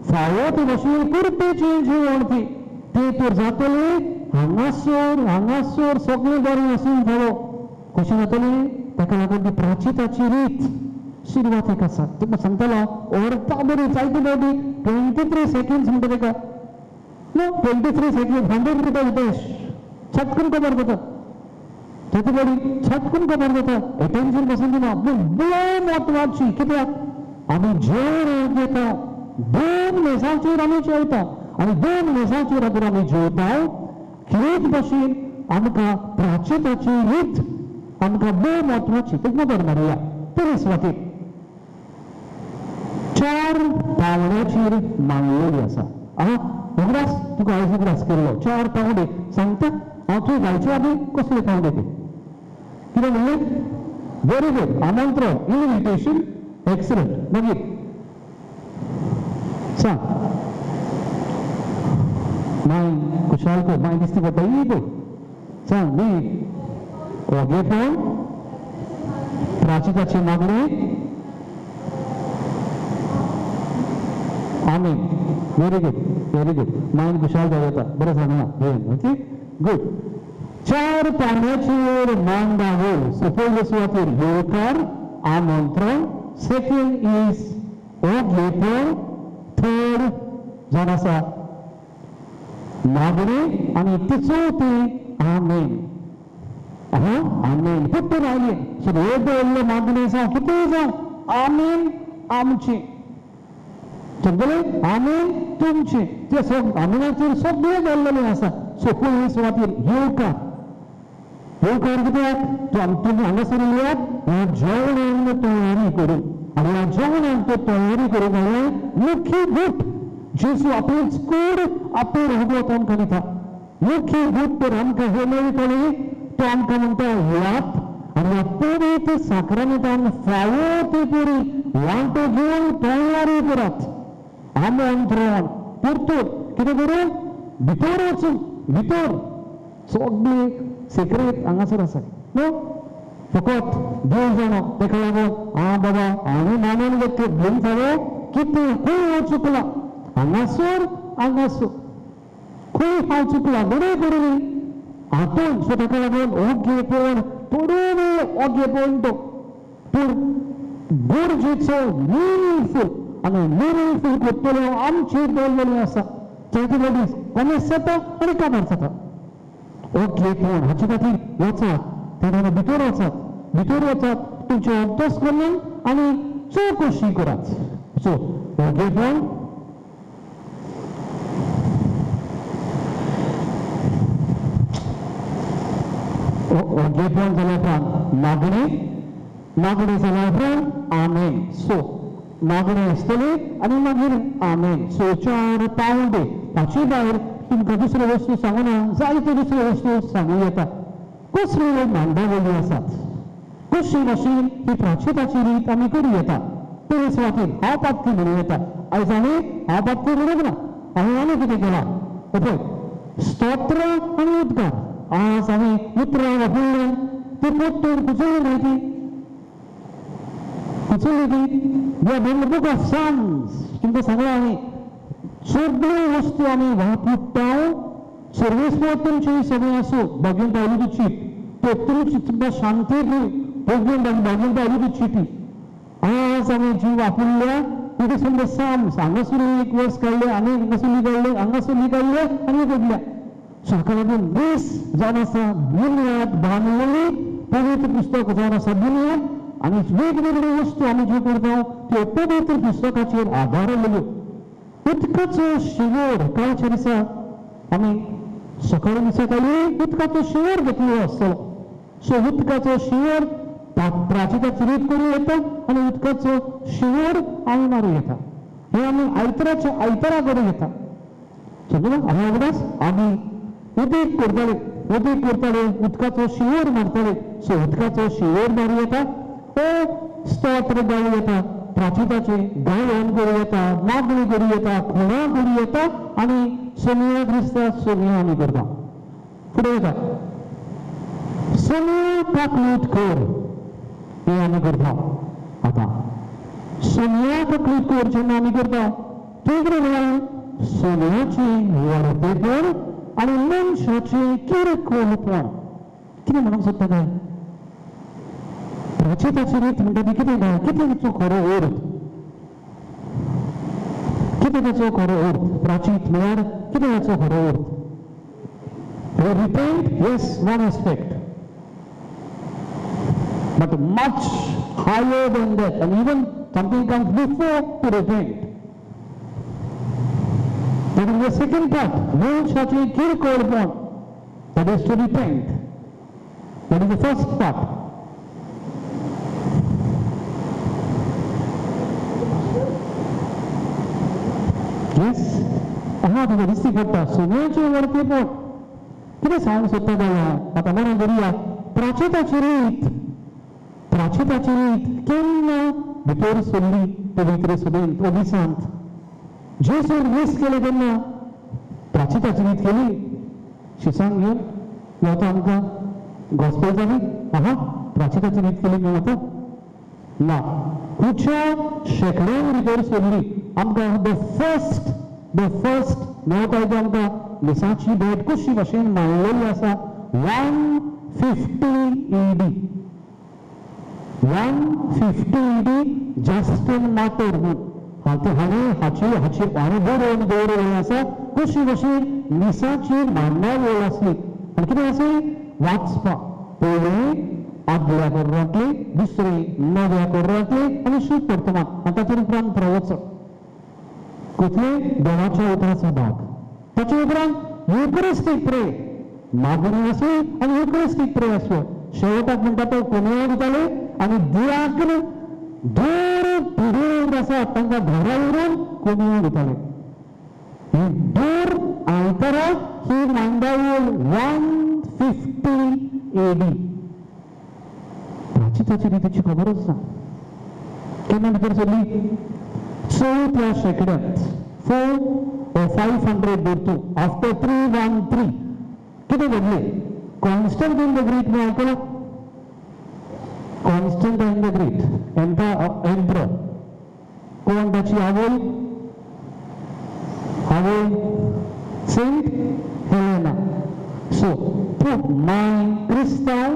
फावो ते भाशेन कुर्पेचें जेवण ते तर जातले हांगासर सगळें बरें आसून फावो कशें जातलें ताका लागून ती प्राचिताची रीत सुरवातीक आसा तुका सांगतलो ओरता बरी जायती बाबी 23 seconds म्हणटा ताका नो 23 seconds 100 रुपया उद्देश छटकन खबर जाता जायती बरी छटकन खबर जाता अटेन्शन पासून दिना पूण म्हत्वाची कित्याक आमी जेवण घेता 2 मेसांचेर आमी जेवता आनी 2 मेसांचेर जर आमी जेवता खेच भाशेन आमकां प्राचिताची रीत आमकां भोव म्हत्वाची तेका खबर मारया तरी सुवातेर 4 पावण्याचेर मांडलेली आसा उगडास तुका आयज उगडास केल्लो 4 पावंडे सांगता हांव थंय घालचे आनी कसले पावंडे ते कितें म्हणलें व्हेरी गूड आमंत्रण इन्विटेशन एक्सलंट मागीर सांग माय खुशाल कर माय दिसती पडटा ही पळय सांग न्ही ओगेपण प्राचिताची मागणी आमीन व्हेरी गुड मायंड खुशाल जाता बरें सांगना ओके गुड 4 पावण्याचेर मांडावळ सपोज सुवातेर येवकार आमंत्रण सेकंड इज ओगेपण थर्ड जावन आसा मागणी आनी चवथी आमीन आमीन फक्त रावले सो व्हडले मागणी आसा कितें जावं आमीन आमची समजलें आमीन तुमची ते आमिनाचेर सगळें घाल्लेलें आसा सो पळय सुवातेर येवकार कित्याक तुमी हांगासर येयात ह्या जेवणाक तयारी करून आनी ह्या जेवणाक तयारी करूंक हांवें मुख्य गुट जेजू आपलेच कूड आपे रगवत आमकां दिता मुख्य गुट तर आमकां हे मेळटले तो आमकां म्हणटा यात आनी ह्या पवित्र साक्रामेंतान फावो ते परी वांटो घेवन तयारी करात आमंत्रण परतून कितें करून भितर वचून भितर सगळी सिक्रेट हांगासर आसा न्हू फकत देव जाणो ताका लागून बाबा हांवें मानून घेतलें घेवन फावो कितें खंय चुकला हांगासर खंय हांव चुकला बरें करून हातून सो ताका लागून ओगेपण थोडे वेळ ओगेपण तो पूण गरजेचो मिनींगफूल आनी मिनींगफूल करतलो आमचेर दवरलेलें आसा जायते लेडीज कॉमेस जाता आनी कामार जाता ओगेपण हाचे खातीर वचात तेन्ना भितर वचात तुमचे अभ्यास करून आनी चवकशी करात सो ओगेपण ओगेपण जाल्या उपरांत मागणी जाल्या उपरांत आमेन. सो मागणी आसतली आनी मागीर आमेन. सो 4 पावंडे ताचे भायर तुमकां दुसऱ्यो वस्तू सांगना, जायत्यो दुसऱ्यो वस्तू सांगूं येता. कसल्यो मांडावळी आसात, कशी भाशेन ही प्राचिताची रीत आमी करूं येता. पयले सुवातेर हांव पातकी म्हणूं येता. आयज हांवें हांव पातकी म्हणूंक ना, हांवें आनी कितें केलां पळय, स्तोत्र आनी उद्गार. आज हांवें उतरां वापरले, ती पोट्टेर कुचल्ली म्हायती कुचल्ली ती द बूक ऑफ साम्स. तुमकां सांगलां हांवें सगळ्यो वस्तू आमी वापरता. सर्वेस्वर तुमची सगळें आसूं भगवंत आयली ती चीट पोत्तरूच तुमकां शांती भगवंत आयली ती चिटी. आज हांवें जी वापरल्या it is from the Psalms. हांगासून एक वर्स काडले आनी हांगासून काडले हांगासून काडले आनी घडल्या. हाका लागून दीस जावन आसा बुन्याद बांदलेली पवित्र पुस्तक जावन आसा बुन्याद. आनी वेगवेगळ्यो वस्तू आमी ज्यो करता त्यो पवित्र पुस्तकाचेर आदारलेल्यो. उदकाचो शिवर कालच्या दिसा आमी सकाळी दिसाकाळी उदकाचो शिवर घेतलो आसतलो. सो उदकाचो शिवर प्राचिताची रीत करूं येता आनी उदकाचो शिवर आमी मारूं येता. हे आमी आयतारा करूं येता. समजलें? हांगा आमी उदीक करताले उदकाचो शिवर मारताले. सो उदकाचो शिवर मारूं येता. हो स्तोत्र गावूं येता, प्राचिताचे गायन करूं येता, मागणी करूं येता, खुणा करूं येता आनी सोनिया क्रिस्ता सोनिया आमी करता. फुडें येता सोनिया काकलीट कर हे आमी करता. आतां सोनिया काकलीट कर जेन्ना आमी करता तें कितें म्हळ्यार सोन्याचें व्हडपेपण आनी मनशाचें किरकोळपण. कितें म्हणूंक सोदता काय प्राचिताची रीत म्हणटा ती कितें काय, कितें ताचो खरो अर्थ, कितें ताचो खरो अर्थ. प्राचीत म्हळ्यार कितें ताचो खरो अर्थ. Repent, yes, one aspect, but much higher than that, and even something comes before to repent. That is the second part. मनशाचे किरकोळपण, that is to repent. That is the first part. Yes, हांगा तुका दिसती पडटा सोन्याचें व्हडपेपण. कितें सांगूंक सोदता जाल्यार आतां म्हणून धरुया प्राचिताची रीत केन्ना भितर सरली पवित्र सभेंत वा दिसांत. जेसून वीस केले तेन्ना प्राचिताची रीत केली. शिसांक घेवन वता आमकां गॉस्पेल जाली. प्राचिताची रीत केली म्हणून वता ना. खुबश्या शेकड्यां भितर सरली. आमकां द फर्स्ट मेळटा तो आमकां मिसाची भेट कशी भाशेन मांडलेली आसा 150 AD. 150 AD जस्टीन मार्टर म्हणून हाची बरोवन दवरलेलें आसा कशी भाशेन मिसाची मांडावळ आसली. आनी कितें आसली वाचपाक पयलें आदल्या कोर्रांतली, दुसरी नव्या कोर्रांतली आनी शुभ वर्तमान आनी ताचे उपरांत प्रवचन. कसले देवाच्या उतराचो भाग. ताचे उपरांत युकरिस्टीक प्रे, मागणी आसूं आनी युकरिस्टीक प्रे आसूं. शेवटाक म्हणटा तो कोणय दिताले आनी दियाकन दूर पिढीर आसात तांकां घरा व्हरून कोणय दिताले. ही दूर आयतारा ही मांडावळ 150 AD. प्राचिताची रितीची खबरच ना. केन्ना भितर सरली चवथ्या शेकड्यांत 4 or 500 धरतू. आफ्टर 313 कितें घडलें. कॉन्स्टंटायन द ग्रेट म्हण आयकलां. कॉन्स्टंटायन द ग्रेट एम्परर कोण ताची आवय सेंट हेलेना. सो खूब माय क्रिस्तांव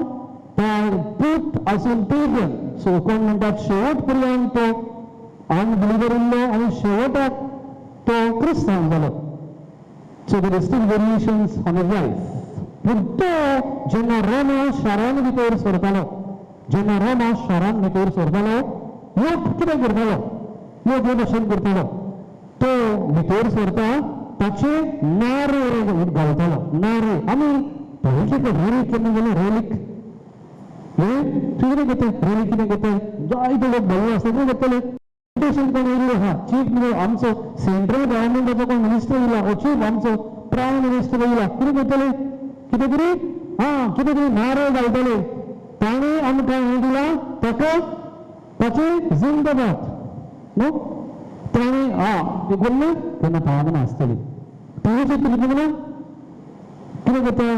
पूत आसून पेगन. सो कोण म्हणटात शेवट पर्यंत तो अनबिलिव्हर उरलो आनी शेवटाक तो क्रिस्तांव जालो. So there steel variations on his life. पूण तो जेन्ना रोमा शारान भितर सरतालो लोक कितें करतालो, लोक हे भाशेन करतालो. तो भितर सरता ताचे नारे घालतालो. नारे आमी पयलींचे रेलीक केन्ना गेले रेलीक कितें घेता रॅली कितें घेता जायते लोक भरले आसता कितें घेतले इन्विटेशन कोण येयल्लो आहा चीफ मिनिस्टर आमचो सेंट्रल गव्हर्मेंटाचो कोण मिनिस्टर येयला हो चीफ आमचो प्रायम मिनिस्टर येयला कितें करतले कितें तरी कितें तरी नारळ घालतले ताणें आमकां हें दिलां ताका ताचे जिंदाबाद न्हू ताणें तें बोल्लें तेन्ना भावना आसतली ताणें चिंतलें कितें करता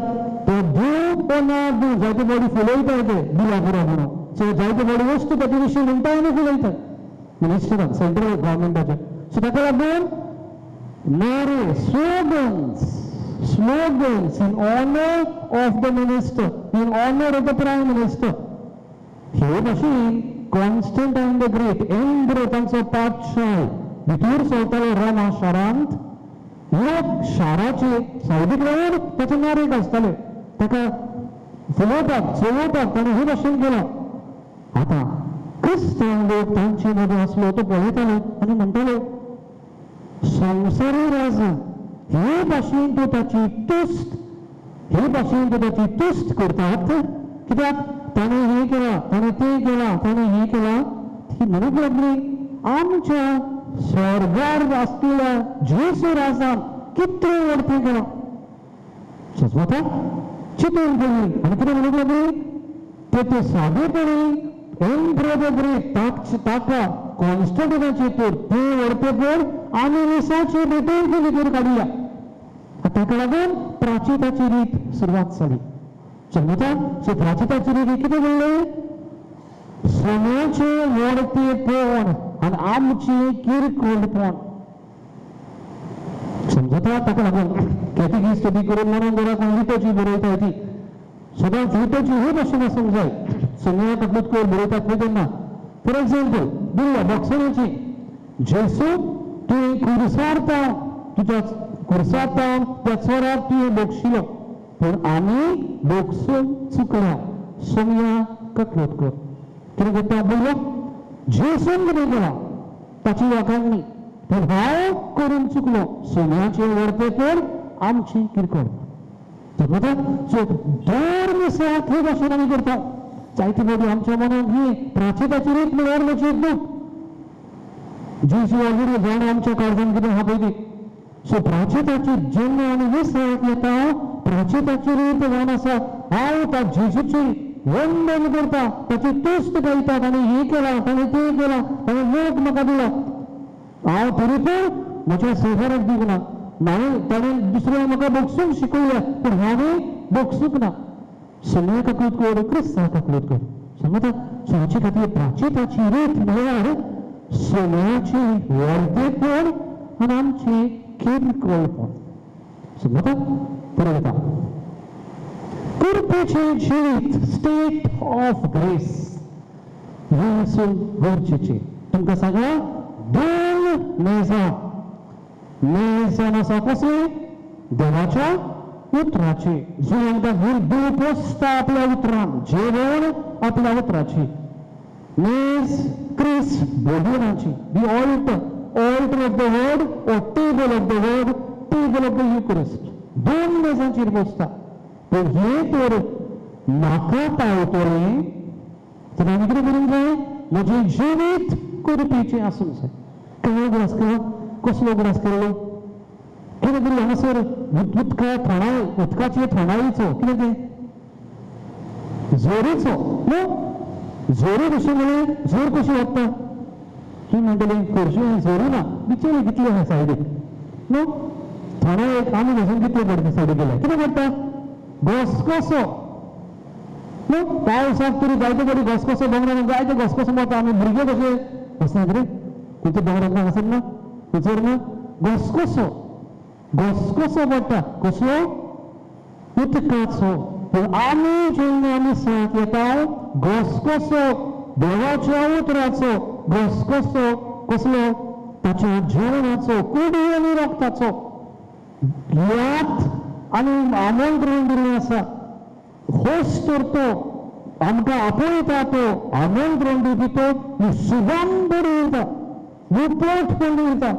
तो देव कोणा दिव जायते बॉडी फुलयता ते दिला पुरो म्हणून सो जायते बॉडी वस्तू ताचे विशीं म्हणटा आनी फुलयता मिनिस्टरान सेंट्रल गव्हर्मेंटाचे सो ताका लागून नारे slogans in honor of the minister, in honor of the prime minister. हे भाशेन कॉन्स्टंटायन द ग्रेट एंड्रो तांचो पाठशाळ भितर सरतालो रोमा शारांत लोक शाराचे सायडीक रावन ताचे नारेट आसताले ताका फुलोवपाक चलोवपाक ताणें हे भाशेन केलां आतां क्रिस्तांव लोक तांचे मदें आसलो तो पळयतालो आनी म्हणटालो संवसारी राजा हे भाशेन तो ताची तुस्त हे भाशेन तो ताची तुस्त करतात कित्याक ताणें हें केलां ताणें तें केलां ताणें हें केलां ती म्हणूंक लागली आमच्या स्वर्गार आसलेल्या जेसू राजान कितले व्हडपें केलां सजवता चिंतून पळयली आनी कितें म्हणूंक लागली ते सादेपणी एंड्रो द ग्रेट ताका कॉन्स्टंटायनाचे तर ते व्हडपेपण आमी निसाची रिटर्न भितर काडुया ताका लागून प्राचिताची रीत सुरवात जाली समजता सो प्राचिताची रीत कितें म्हणलें सोन्याचे व्हडपेपण आनी आमची किरकोळपण समजता ताका लागून कॅटेगिस्ट बी करून म्हणून घराक लिटोची बरयता ती सदांच लिटोची हे भाशेन आसूंक जाय सोन्या तकलीत करून बरयतात पळय तेन्ना फॉर एग्जाम्पल दिल्ल्या बॉक्सराची जेसू तुवें खुर्सार तुज्या खुर्सार त्या चोराक तुवें बोगशिलो पूण आमी बोगसून चुकल्या सोन्या तकलीत कर कितें करता बोल्लो जेसून कितें केलां ताची वखाणणी पूण हांव करून चुकलो सोन्याचे व्हडपेपण आमची किरकोळ समजता सो दर दिसाक हे भाशेन आमी करता जायती बॉडी आमच्या मनाक ही प्राचिताची रीत म्हळ्यार म्हजी एक दूख जेसू ऑलरेडी जाण आमच्या काळजान कितें आहा पळय ती सो प्राचिताची जेन्ना आमी विसराक येता प्राचिताची रीत जावन आसा हांव त्या जेजूची वंदन करता ताची तुस्त गायता ताणें हें केलां ताणें तें केलां ताणें लोक म्हाका दिला हांव तरी पूण म्हज्या सेवाराक दिवंक ना ताणें दुसऱ्या म्हाका बोगसूंक शिकयल्या पूण हांवें बोगसूंक ना सोन्या तकलीत कर क्रिस्तांव तकलीत कर समजता सो हाचे खातीर प्राचिताची रीत म्हळ्यार सोन्याचे व्हडपेपण आनी आमचे किरकोळपण समजता बरयता कृपेचे जिवीत स्टेट ऑफ ग्रेस हें आसून गरजेचें तुमकां सांगलां दोन मेजान आसा कसले देवाच्या उतराची जो आमकां देव पोसता आपल्या उतरान जेवण आपल्या उतराची मेज क्रिस बोडिनाची the altar of the word or table of the word table of the Eucharist दोन मेजांचेर बसता पूण हें तर म्हाका पावतलें तर आमी कितें करूंक जाय म्हजें जिवीत करपेचें आसूंक जाय काय ग्रास केलो कसलो ग्रास केल्लो कितें तरी हांगासर उदकाचे थंडायेचो कितें तें झोरीचो न्हू झोरी कशी म्हळ्यार झोर कशी वाडटा तुमी म्हणटलें खोर्शी झोरी ना बिचारी कितले आहा सायडीक न्हू थंडायेक आमी वचून कितले पडटा सायडीक गेल्यार कितें पडटा घसघसो न्हू पावसाक तरी जायते बरी घसघसो दोंगरान जायते घसघसो मारता आमी भुरगे कशे वचनात रे खंयच्या दोंगरांतल्यान वचप ना थंयसर ना घसघसो पडटा कसलो उदकाचो पूण आमी जेन्ना आमी साथ येता घसघसो देवाच्या उतराचो घसघसो कसलो ताच्या जेवणाचो कुडी आनी रक्ताचो यात आमी आमंत्रण दिल्लें आसा होस्ट तर तो आमकां आपयता तो आमंत्रण दिवपी तो ही सुगंध दिता मुपटपण दिता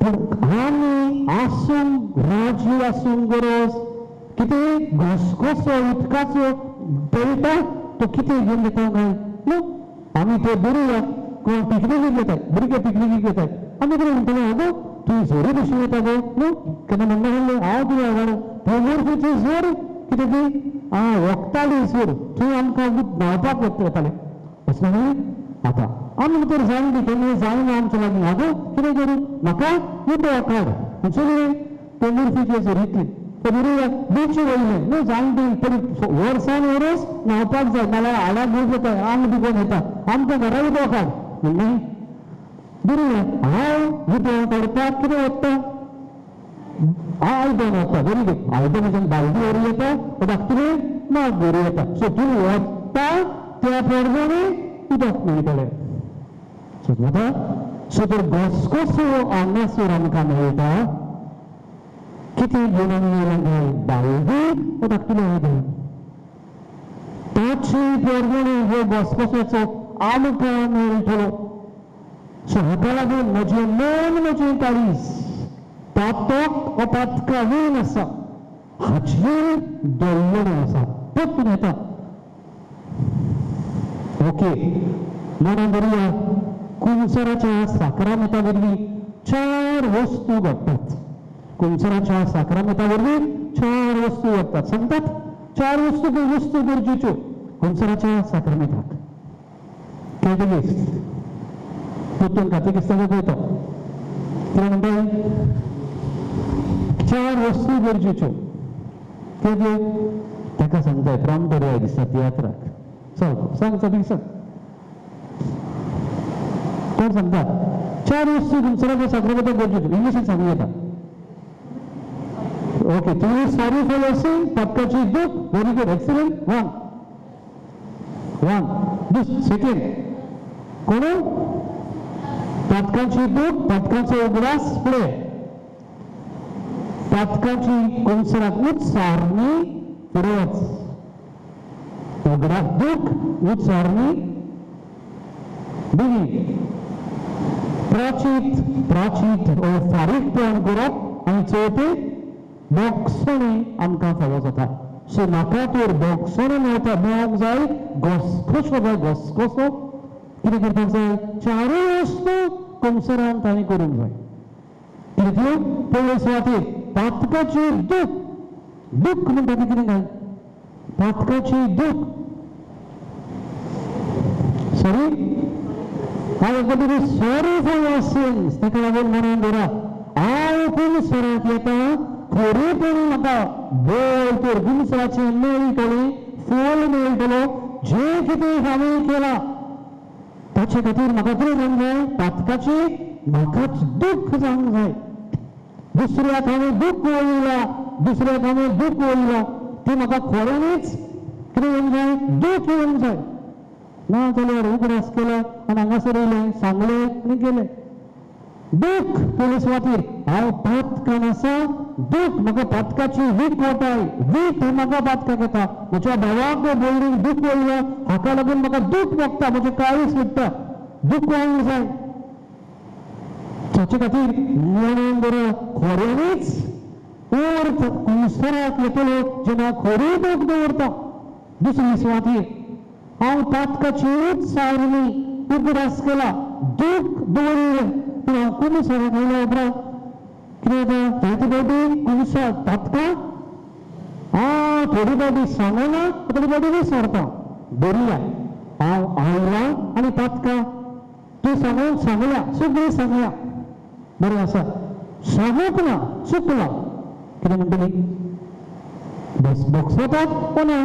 पूण आमी आसूंक राजी आसूंक गरज कितें घसघसो उदकाचो पळयता तो कितें घेवन येता काय न्हू आमी ते बरोया कोण पिकनिकेक येतात भुरगे पिकनिकेक येतात आमी कितें म्हणटले अगो तुवें जोरी कशी येता गो न्हू केन्ना म्हणना म्हणलें हांव तुवें आवाडो पोमोरफीची जोर कितें ती वखदाली जोर थंय आमकां न्हांवपाक वताले अशें न्हय आतां आमी भितर जाणटी केन्ना जायना आमच्या लागीं आगो कितें करूं म्हाका उदक काड सगळें पोमोरफीचे जोरींतली बरोया बीच वयले न्हू जाणटी वर्सान वरस न्हांवपाक जाय नाल्यार हाडाक दूख येता आंग दुखोन येता आमकां घरा उदक काड म्हणलें बरोया हांव उदक काडपाक कितें वता आयदन वता वेरी गुड आयदनाच्यान बालदी व्हरून येता उदक तुवें माग व्हरून येता सो तूं वता त्या प्रमाणे उदक मेळटलें सो तर घसघसो हांगासर आमकां मेळटा कितें घेवन आमी बालदी उदक तुवें आयदन ताचे प्रमाणे हो घसघसोचो आमकां मेळटलो सो हाका लागून म्हजें मन म्हजें काळीज पातक अपातकावीन आसा हाचेर दवरलेलें आसा परतून येता ओके म्हणून धरुया कुंसराच्या साक्रामेता वरवीं 4 वस्तू घडटात कुंसराच्या साक्रामेता वरवीं 4 वस्तू घडटात सांगतात 4 वस्तू गरजेच्यो कुंसराच्या साक्रामेताक कॅटेकिस्ट परतून कॅटेकिस्ताक पळयता कितें म्हणटा 4 वस्तू गरजेच्यो कितें ताका सांगताय प्राण बऱ्या दिसता तियात्राक सांग सगळीं सांग कोण सांगता 4 वस्तू कुंसराच्या साक्रामेताक गरजेच्यो इंग्लिशीन सांगूं येता ओके तुम्ही सॉरी फॉर युअर सिन पातकाची दूख very good excellent one second कोण पातकाची दूख पातकाचो उगडास फुडें पातकाची कुंसराक उच्चारणी फुडें वच उगडास दूख उच्चारणी बेगीन प्राचीत फारीकपण करप आनी चवथी बोगसणी आमकां फावो जाता सो म्हाका तर बोगसणी मेळटा मेळोंक जाय घसघसो जाय घसघसो कितें करपाक जाय 4 वस्तू कुंसरान ताणें करूंक जाय कितें पयले सुवातेर पातकाची दूख म्हणटा ती कितें काय पातकाची दूख sorry sorry for your since ताका लागून म्हणून धरा हांव कुंसराक येता खरेपण म्हाका बोल तर कुंसराचे मेळटले फळ मेळटलो जे कितें हांवें केलां ताचे खातीर म्हाका कितें जावंक जाय पातकाची म्हाकाच दूख जावंक जाय दुसऱ्याक हांवें दूख वयलां ती म्हाका खऱ्यांनीच कितें येवंक जाय दूख येवंक जाय ना जाल्यार उगडास केलो आनी हांगासर येयलें सांगलें आनी गेलें दूख पयले सुवातेर हांव पातकान आसा दूख म्हाका पातकाची वीख वताय वीख म्हाका पातकाक येता म्हज्या भावाक भयणीक दूख वयला हाका लागून म्हाका दूख भोगता म्हजें काळीज सुट्टा दूख वांग जाय ताचे खातीर म्हणून बरो खऱ्यांनीच अर्थ कुंसराक येतलो जेन्ना खरी दूख दवरता दुसरी सुवातेर हांव पातकाची सारणी उगडास केला दूख दवरलें पूण हांव कुंसराक आयल्या उपरांत कितें जाता थोडी फावटी कुंसर पातका थोडी फावटी सांगना थोडी फावटी विसरता बरी हांव आयला आनी पातका तूं सांगल्या सगळीं सांगल्या बरें आसा सांगूंक ना चुकला कितें म्हणटली बोगसतात वो ना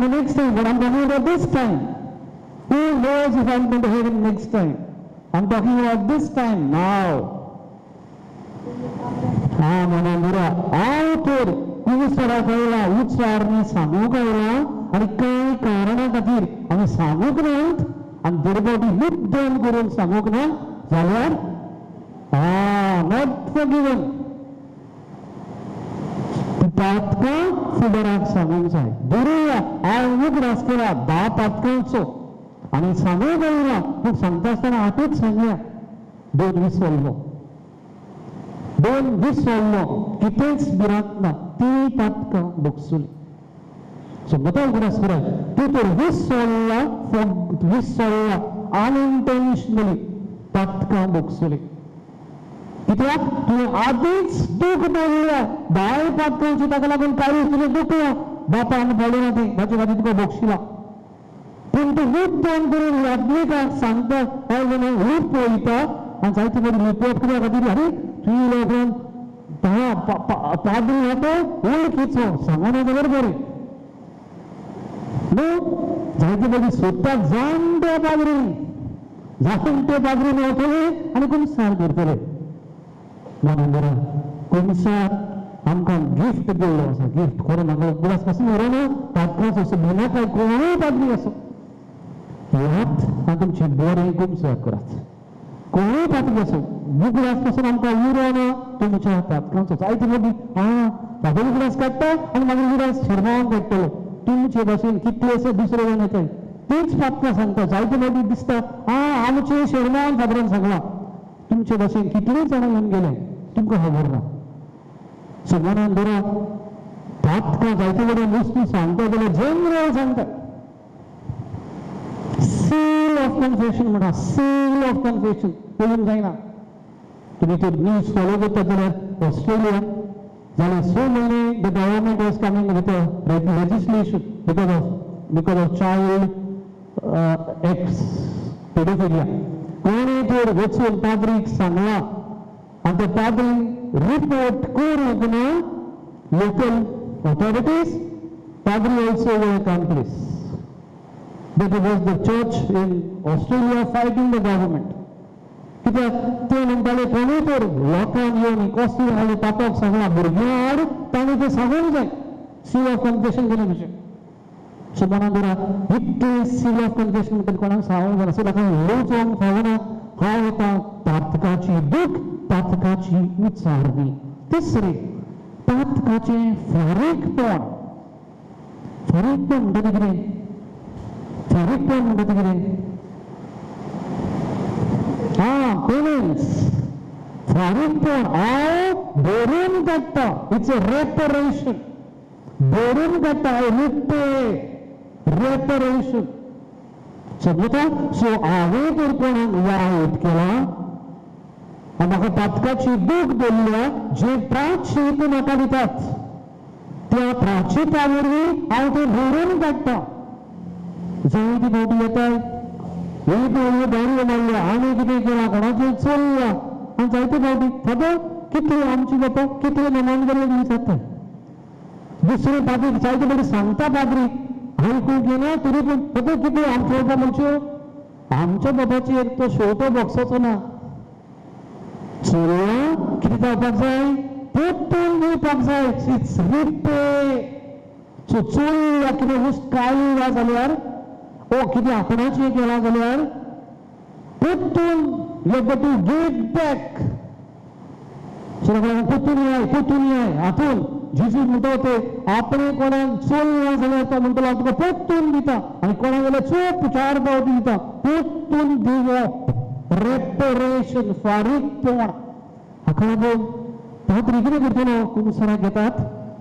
the next time, but I'm talking about this time. Who knows if I'm going to heaven next time? I'm talking about this time, now. म्हणून हांव तर कुंसराक आयला उच्चारणी सांगूंक आयला आनी कांय कारणा खातीर आमी सांगूंक नात आनी दरबाटी मुद्दम करून सांगूंक ना जाल्यार नॉट फॉरगिवन पातकां फुडाराक सांगूंक जाय बरोया हांव उगडास केला 10 पातकांचो आनी सांगूंक आयला पूण सांगता आसतना हातूच सांगल्या 2 दीस चल्लो कितेंच भिरांत ना ती पातकां बोगसुली. So betul keras berat. Tutur vissolla unintentionally patka boksuli. कित्याक तुवें आदींच दूख दवरल्या बाय पातकांची ताका लागून काळीज तुवें दुखला बापान पडलें ती ताचे खातीर तुका बोगशिला. पूण तूं रूप दोन करून याज्ञिकाक सांगता हांव जेन्ना रूप पळयता आनी जायते फावटी रिपोर्ट कित्या खातीर अरे तुवें लागून पाद्री येतो वळखीचो सांगना जाल्यार बरें. जायते फावटी सोदतात जाणटे पाद्री मेळटले आनी कुमसार करतले. म्हणून बरं कुमसार आमकां गिफ्ट दिल्लो आसा. गिफ्ट खरें म्हाका उगडास पासून उरना पातकांच असो बिनाकाय कोणूय पाद्री असो येयात आनी तुमची बरें कुमसार करात. कोणूय पाद्री असो उगडास पासून आमकां उरना तुमच्या पातकांचो. जायते फावटी म्हाका उगडास काडटा आनी मागीर उगडास शर्मावन काडटलो. तुमचे भाशेन कितलेशे दुसरे जाण येताय तीच पातकां सांगता. जायते फावटी दिसता आमचे शर्मावन खबरान सांगला तुमचे भाशेन कितलेच जाणां येवन गेले तुमकां खबर ना. सो मनान धरा पातकां जायते कडेन वस्तू सांगता जाल्यार जनरल सांगता. सील ऑफ कन्फेशन म्हणटा. सील ऑफ कन्फेशन पळोवंक जायना. तुमी तो न्यूज फॉलो करतात जाल्यार ऑस्ट्रेलिया जाल्यार so many the government was coming with a legislation because of child acts pedophilia. कोणी जर वचून पाद्रीक सांगला आनी त्या पाद्रीन रिपोर्ट करूंक ना लोकल ऑथॉरिटीज पाद्री ऑल्सो वर कॉम्प्लिस. That was the church in Australia fighting the government. कित्याक ते म्हणटाले कोणी तर लोकांक येवन कसली हाली तापोवंक सांगला भुरग्यां आड ताणें तें सांगूंक जाय. सील ऑफ कन्फेशन केलें तशें. सो मनान धरा इतलें सील ऑफ कन्फेशन म्हणटा कोणाक सांगूंक जायना. सो ताका लोचोवंक फावना. हांव आतां पातकाची दूख पातकाची विचारणी. तिसरें पातकाचें फारीकपण. फारीकपण म्हणटा तें कितें? फारीकपण म्हणटा तें कितें? पेमेंट्स. फारीकपण हांव भरून काडटा. It's a reparation. भरून काडटा हांव रिपे रेपरेशन. समजता? सो हांवें जर कोणाक वायट केला आनी म्हाका पातकाची दूख दवरल्या जे प्रायश्चीत म्हाका दितात त्या प्रायश्चिता वरवीं हांव तें भरून काडटा. जायती फावटी येताय दारू मारल्या आनी कितें केलां कोणाचें चलल्या आनी जायते फावटी फादर कितले आमची बापा कितले नेमान गेले विचारता. दुसरे पाद्री जायते फावटी सांगता पाद्री आयकूंक येना तरी पूण फादर कितले आमचे बाबा म्हणच्यो आमच्या बाबाचेर तो शेवटो बॉक्साचो ना. चलया कितें जावपाक जाय पेट्टून दिवपाक जाय. It's repay. सो चलया कितें हुस्ट काडला जाल्यार कितें आपणाचें केलां जाल्यार परतून you got to give back. So परतून येय हातून जिजू म्हणटा ते आपणें कोणाक चलना जाल्यार तो म्हणटलो हांव तुका परतून दिता आनी कोणाक जाल्यार चूप 4 फावटी दिता. परतून दिवप. रेपरेशन. फारीकपण. हाका लागून पाद्री कितें करतलो कुमसाराक घेतात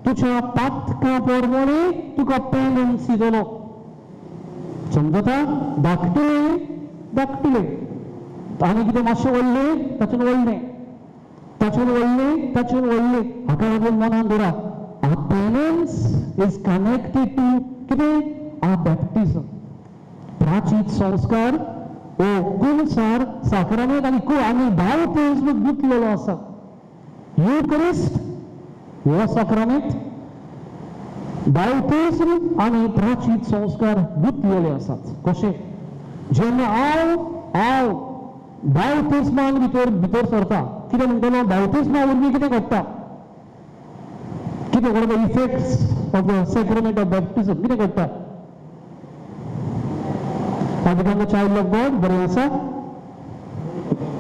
तुज्या पातकां प्रमाणे तुका पेनन्सी दिलो. समजता? धाकटले आनी कितें मातशें व्हडलें ताच्यान व्हडलें हाका लागून मनान धरा आवर पेनन्स इज कनेक्टेड टू कितें आवर बॅप्टिझम. प्राचीत संस्कार वो कुमसार साक्रामेंत आनी बावतिस्म गुंतलेलो आसा. युक्रिस्ट हो साक्रामेंत बावतिस्म आनी प्राचीत संस्कार गुंतलेले आसात. कशें? जेन्ना हांव बावतिस्मान भितर सरता कितें म्हणटलो बावतिस्मा वरवीं कितें घडटा? कितें घडटा? इफेक्ट्स ऑफ द सॅक्रामेंट ऑफ बॅप्टिझम कितें घडटा? आदिकांत चायल्ड ऑफ गॉड बरें आसा.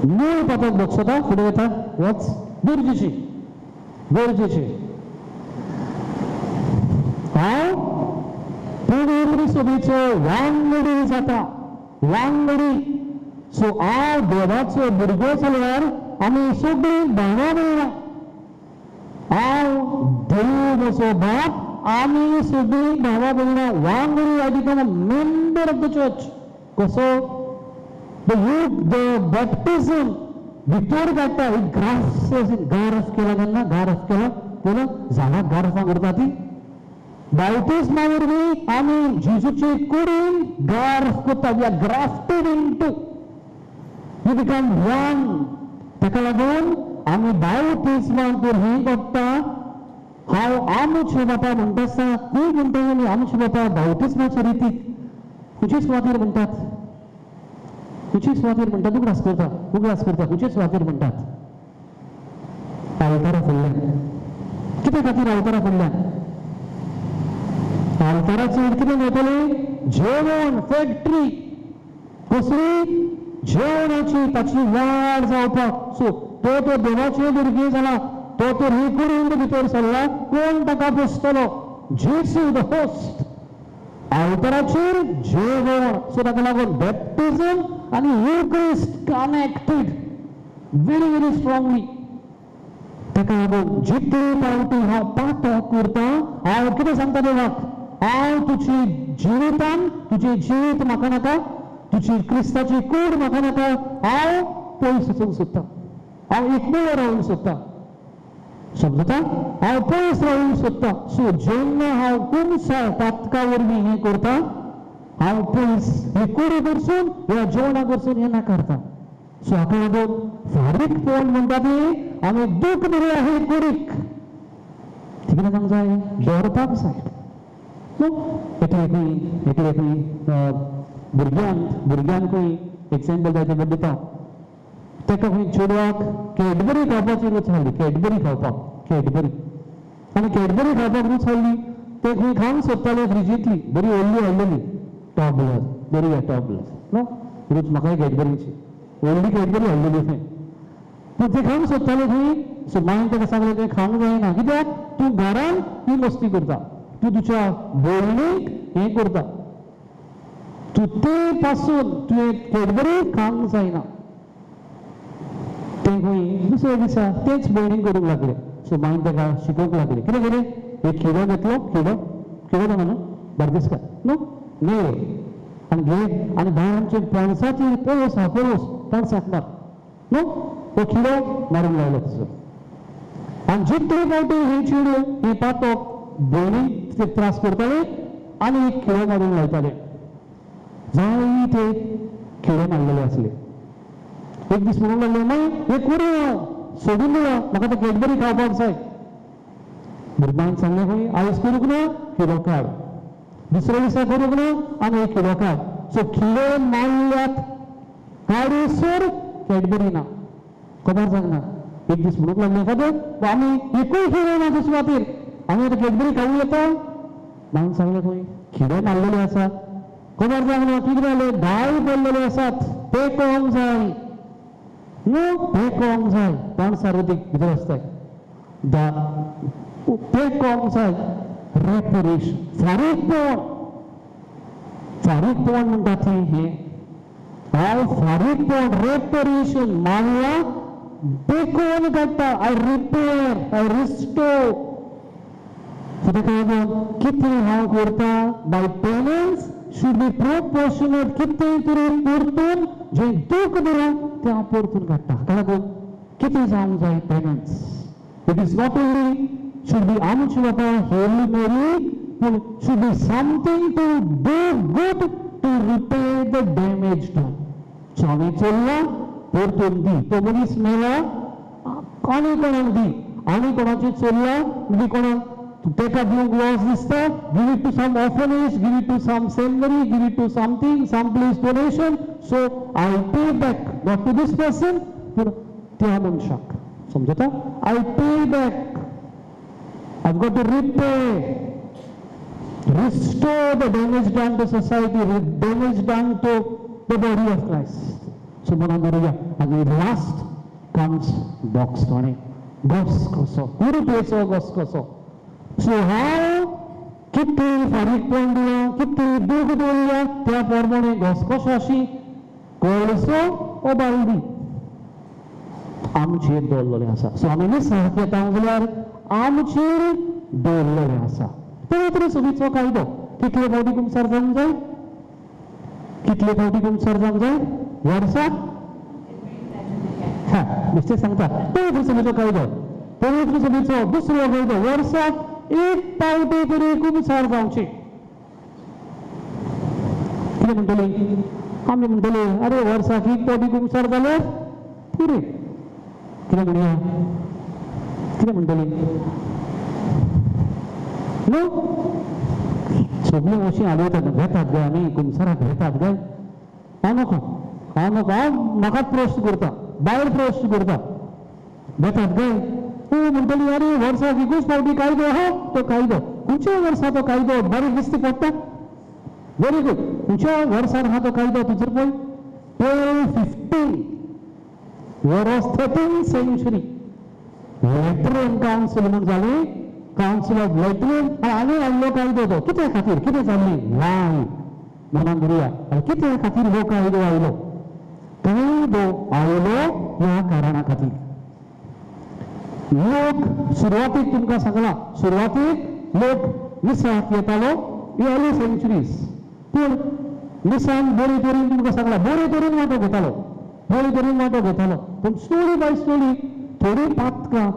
मूळ पातक बक्षता फुडें येता वच गरजेची. हांव पुर्वी सभेचो वांगडी जाता. सो हांव देवाचो भुरगो जाल्यार आमी सगळीं भांगां मेळना. हांव देव असो बाप आमी सगळीं भावा भयणां वांगडी I become a member of the church कसो द बॅप्टिझम भितर काडटा एक गारफ केला तेन्ना गारफ केला केलं झाडाक गारफां करता ती बावटिस्मा वरवीं आमी जेजूचे कुडीन गारफ करता we are grafted into you become one ताका लागून आमी बावटिस्माक जर हें करता हांव आमचे बापा म्हणटा आसतना खूय म्हणटा आमी आमचे बापा बावटिस्माच्या रितीक खंयचे सुवातेर म्हणटात खंयचे सुवातेर म्हणटात उगडास करता खंयचे सुवातेर म्हणटात आल्तारा फुडल्यान कित्या खातीर आल्तारा फुडल्यान आल्ताराचेर कितें मेळटलें जेवण फॅक्टरी कसली जेवणाची ताची वाड जावपाक सो तो देवाचे भुरगें जाला तो रेकुडीन भितर सरला कोण ताका पोसतलो जेसू द होस्ट आल्ताराचेर जेवण सो ताका लागून बॅप्टिझम आनी युक्रिस्ट कनेक्टेड व्हेरी व्हेरी स्ट्रॉंगली ताका लागून जितले फावटी हांव पाठक करता हांव कितें सांगता देवाक हांव तुजी जिवितान तुजें जिवीत म्हाका नाका तुजी क्रिस्ताची कूड म्हाका नाका हांव पयस वचूंक सोदता हांव एकमेव रावूंक सोदता समजता हांव पयस रावूंक सोदता सो जेन्ना हांव कुमसा पातका वरवीं हें करता हांव पयस हे कुडी कडसून ह्या जेवणा कडसून हें नाकारता सो हाका लागून फारीकपण म्हणटा ती आमी दूख दिलें हे कुडीक कितें सांगूंक जाय दवरपाक जाय एकले भुरग्यांकूय एक्झाम्पल जाय तें दिता ताका खंय चेडवाक कॅडबरी खावपाची रूच हाडली कॅडबरी खावपाक आनी कॅडबरी खावपाक रूच हाडली ते खंय खावंक सोदताले फ्रिजींतली बरी व्हडली हाडलेली टॉबलर बरी टॉबलर नो रूच म्हाकाय कॅडबरीची व्हडली कॅडबरी हाडलेली खंय पूण ते खावंक सोदताले खंय सो मागीर ताका सांगलें तें खावंक जायना कित्याक तूं घरान ही मस्ती करता तूं तुज्या भयणीक हें करता तूं ते पासून तुवें कॅडबरी खावंक जायना ते खंय दुसऱ्या दिसा तेच भयणीक करूंक लागले सो मागीर ताका शिकोवंक लागले कितें केलें एक खिडो घेतलो खिडो जाणा न्हू बार्देसकार न्हू घे आनी भायर आमचे पणसाचे पळस आहा पणसाक मार न्हू तो खिडो मारूंक लागलो तसो आनी जितले फावटी हे चेडूं हे पातोक भयणीक त्रास करताले आनी एक खिडो मारूंक लायताले जायते खिडे मारलेले आसले एक दीस म्हणूंक लागले माय हे कुडो सोडून दिलो म्हाका तो कॅडबरी खावपाक जाय भुरग्यांक सांगलें खंय आयज करूंक ना खिडो काड दुसऱ्या दिसा करूंक ना आनी एक खिडो काड सो खिडे मारल्यात काडूसर कॅडबरी ना खबर जायना एक दीस म्हणूंक लागले खबर आमी एकूय खिडो ना त्या सुवातेर आमी आतां कॅडबरी खावूं येता मागीर सांगलें खंय खिडे मारलेले आसा खबर जायना कितें जालें धाय पडलेले आसात ते कळोंक जाय न्हू ते कळोंक जाय पणसार उदीक भितर आसताय ते कळोंक जाय रेपरेशन फारीकपण म्हणटा थंय हें हांव फारीकपण रेपरेशन मागला देखून काडटा आय रिपेर आय रिस्टोर ताका लागून कितें हांव करता by payments should be proportionate कितें तरी परतून जें दूख दिलां तें हांव परतून काडटा ताका लागून कितें जावंक जाय payments it is not only should be आमची बाबा होली मेरी पूण should be something to do good to repay the damage done so हांवें चल्ला परतून दी तो मनीस मेला आनी कोणाक दी आनी कोणाचें चल्ला म्हणजे कोणाक ताका दिवंक लॉस दिसता give it to some orphanage give it to some seminary give it to something some place donation so I pay back not to this person पूण त्या मनशाक समजता I pay back I got to repay restore the damage done to society damage done to the body of Christ so म्हणून करूया आनी last comes box tone Gauss कसो कुरुपेचो Gauss कसो so हांव कितें फारीकपण दिलां कितें दूख दिल्या त्या प्रमाणे घसघशाशी कोळसो ओ बालदी आमचेर दवरलेले आसा सो आमी मिसाक येता जाल्यार आमचेर दवरलेले आसा पवित्र सभेचो कायदो कितले फावटी कुमसार जावंक जाय कितले फावटी कुमसार जावंक जाय वर्साक हा निश्चय सांगता पवित्र सभेचो कायदो पवित्र सभेचो दुसरो कायदो वर्साक एक पावटी तरी कुमसार जावचे कितें म्हणटली आमी म्हणटले अरे वर्साक एक पावटी कुमसार जाल्यार पुरे कितें म्हणया कितें म्हणटली न्हू सगळीं अशीं आलयतात घेतात गे आमी कुमसाराक घेतात गे हांव नाका हांव म्हाकाच प्रश्न करता बायल प्रश्न करता घेतात गे म्हणटली अरे वर्साक एकूच फावटी कायदो आहा तो कायदो खंयच्या वर्सा तो कायदो बरें दिसता पडटा व्हेरी गुड खंयच्या वर्सार आहा तो कायदो तुजर पळय 1215 वर्स 13th century लेटरन कावन्सील म्हूण जाली कावन्सील ऑफ लेटरन आनी हाडलो कायदो तो कित्या खातीर कितें जाल्ली वाय मनान धरुया कित्या खातीर हो कायदो आयलो कायदो आयलो ह्या कारणा खातीर लोक सुरवातीक तुमकां सांगलां सुरवातीक लोक मिसाक येतालो अर्ली सेंचुरीज पूण मिसान बरे तरेन तुमकां सांगलां बरे तरेन वांटो घेतालो पूण स्लोली बाय स्लोली थोडी पातकां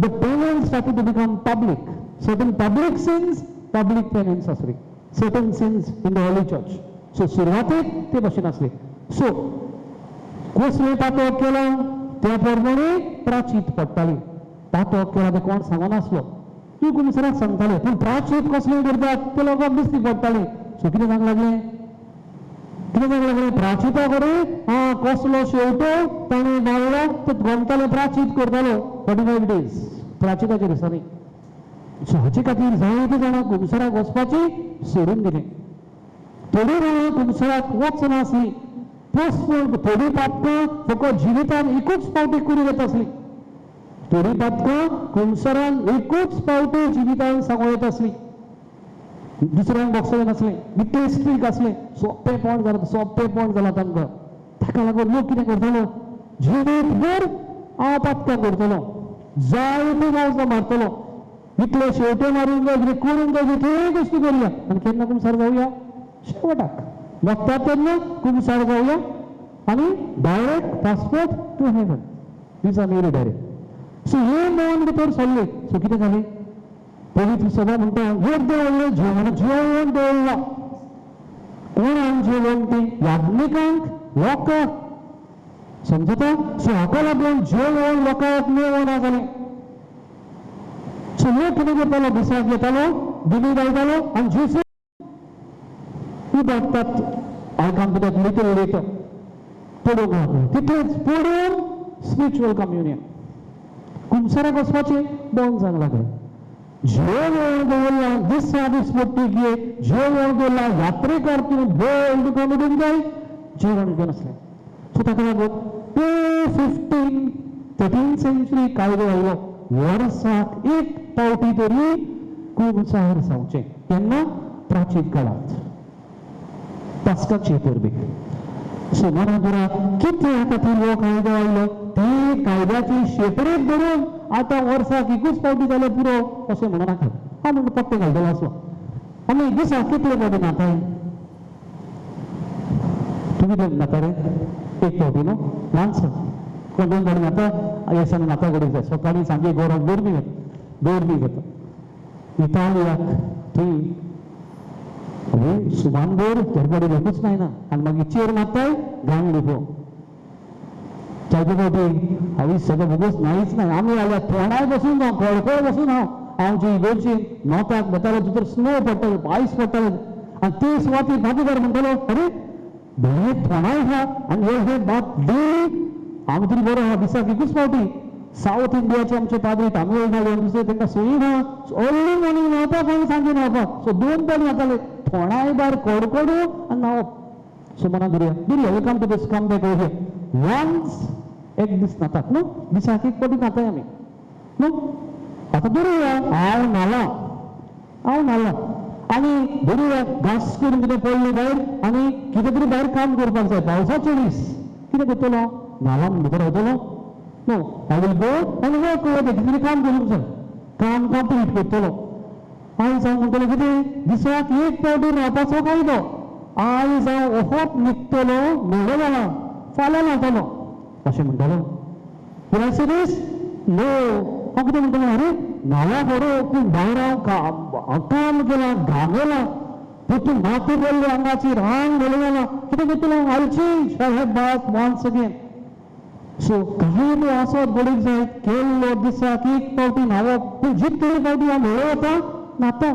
the payment started to become public certain public sins public payments आसली certain sins in the early church so सुरवातीक ते भशेन आसले सो कसले पातो केलो त्या प्रमाणे प्राचीत पडटाली पातो केला ते कोण सांगनासलो तूं कुमसाराक सांगताले पूण प्राचीत कसले करतात ते लोकांक दिसती पडटाली सो कितें सांग लागलें प्राचीता कडेन कसलो शेवटो ताणें मारलो तो घोमतालो प्राचीत करतालो 45 days प्राचीताच्या दिसांनी सो हाचे खातीर जायते जाणां कुमसाराक वचपाची सोडून दिलें थोडी जाणां कुमसाराक वचनासलीं पोस्टपोन थोडी पातकां फकत जिवितांत एकूच फावटी करूं येता आसली थोडी पातकां कुमसारान एकूच फावटी जिवितांत सांगूं येता आसली दुसऱ्यांक बॉक्सांत आसलें इतलें स्ट्रीक आसलें सोंपेपण जालां तांकां ताका लागून लोक कितें करतालो जिवीतभर हांव पातकां करतलो जायते गांवचो मारतलो इतले शेवटे मारून जाय कितें करून जाय कितलेय गोश्टी करुया आनी केन्ना कुमसार जावया शेवटाक वखदां तेन्ना कुमसार जावया आनी direct passport to heaven these are Mary direct so हे मन भितर सरले सो कितें जालें पवित्र सभा म्हणटा वोट देवळ्ळें जेवण देवळ्ळां कोणाक जेवण तें याज्ञिकांक लोकांक समजता सो हाका लागून जेवण लोकांक मेळना जालें सो लोक कितें करतालो दिसाक येतालो दिमी घालतालो आनी ज्यूस उदकतात आयकान कित्याक लिटल लेटर पडूंक लागलो तितलेंच पडून स्पिरिच्युअल कम्युनियन कुमसाराक वचपाचें बंद जावंक लागलें जेवण दवरला दिसा दीस पट्टी जेवण दवरला यात्रेकार तूं बोल्ड करून उडूंक जाय जेवण घेवन आसलें सो ताका लागून 13th century कायदो आयलो वर्साक एक पावटी तरी कुमसार जावचें केन्ना प्राचीन काळांत पास्काचे परबेक सो मना दुरा कित्या खातीर हो कायदो आयलो ते कायद्याची शेपरेक धरून आतां वर्साक एकूच पावटी जाल्यार पुरो अशें म्हणूं नाका हांव म्हणटा पट्टे घालतलो आसलो आमी दिसाक कितले पावटी नाताय तुमी दोन नाता रे एक पावटी न्हू ल्हानसो कोण दोन गाडी नाता येसानी नाता कडेन जाय सकाळीं सांजे गोराक दोरबी घेता इटालियाक थंय सुमानभर घरकडे भेटूच नाही ना आणि मग चेर मारताय गांग लिपो चायचे फावटी हांव सगळं भोगूच नाहीच नाही आमी आल्या तोंडाय बसून हांव कळकळ बसून हांव इगोर्जी नोताक बेतालो तितूर स्नो पडटालो पायस पडटालो आनी ते सुवाती भागीदार म्हणटालो अरे बरे तोंडाय हा आनी हे बात दे हांव तरी बरो हा दिसाक एकूच फावटी साऊथ इंडियाचे आमचे पाद्री तामिळनाडू दुसरे तांकां सोयी ना अर्ली मॉर्निंग न्हांवपाक आनी सांजे न्हांवपाक सो दोन पावटी न्हाताले थोडाय भायर कडकडू आनी न्हांवप सो मना दुर्या welcome to this come back over once एक दीस न्हातात न्हू दिसाक एक पावटी न्हाताय आमी न्हू आतां दुर्या हांव न्हालां आनी दुर्या घास करून कितें पडलें भायर आनी कितें तरी भायर काम करपाक जाय पावसाचे दीस कितें करतलो न्हालां भितर वयतलो नो आय विल गो आनी वर्क ओवर कितें तरी काम करूंक जाय काम कंप्लीट करतलो आयज हांव म्हणटलो कितें दिसाक एक पावटी रावपाचो कायदो आयज हांव ओहोप न्हिदतलो मेळो जाला फाल्यां न्हातलो अशें म्हणटालो पूण सिरीस नो हांव कितें म्हणटलो अरे न्हावा बरो पूण भायर हांव काम केला घाम येला तूं माती पडली आंगाची रान गेलेला कितें करतलो I change I have bath once again so काही तो असो बडीक जाय केल्लो दिसाक एक पावटी न्हावप पूण जितले पावटी हांव मेळो वता न्हाता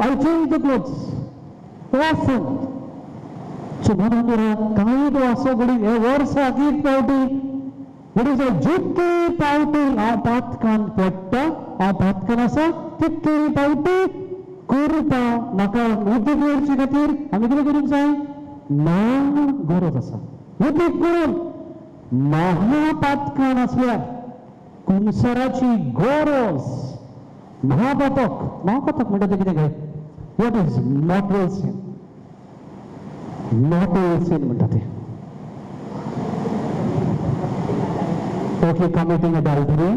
I change the clothes often so म्हणून काही तो असो बडीक हे वर्साक एक पावटी बडीक जाय जितले पावटी हांव पातकान पडटा हांव पातकान आसा तितले पावटी करपा म्हाका उदीक करचे खातीर आमी कितें करूंक जाय ना गरज आसा उदीक करून महापातकान आसल्यार कुंसराची गरज महापातक म्हणटा तें कितें काय वॉट इज मॉर्टल सीन म्हणटा तें okay committing adultery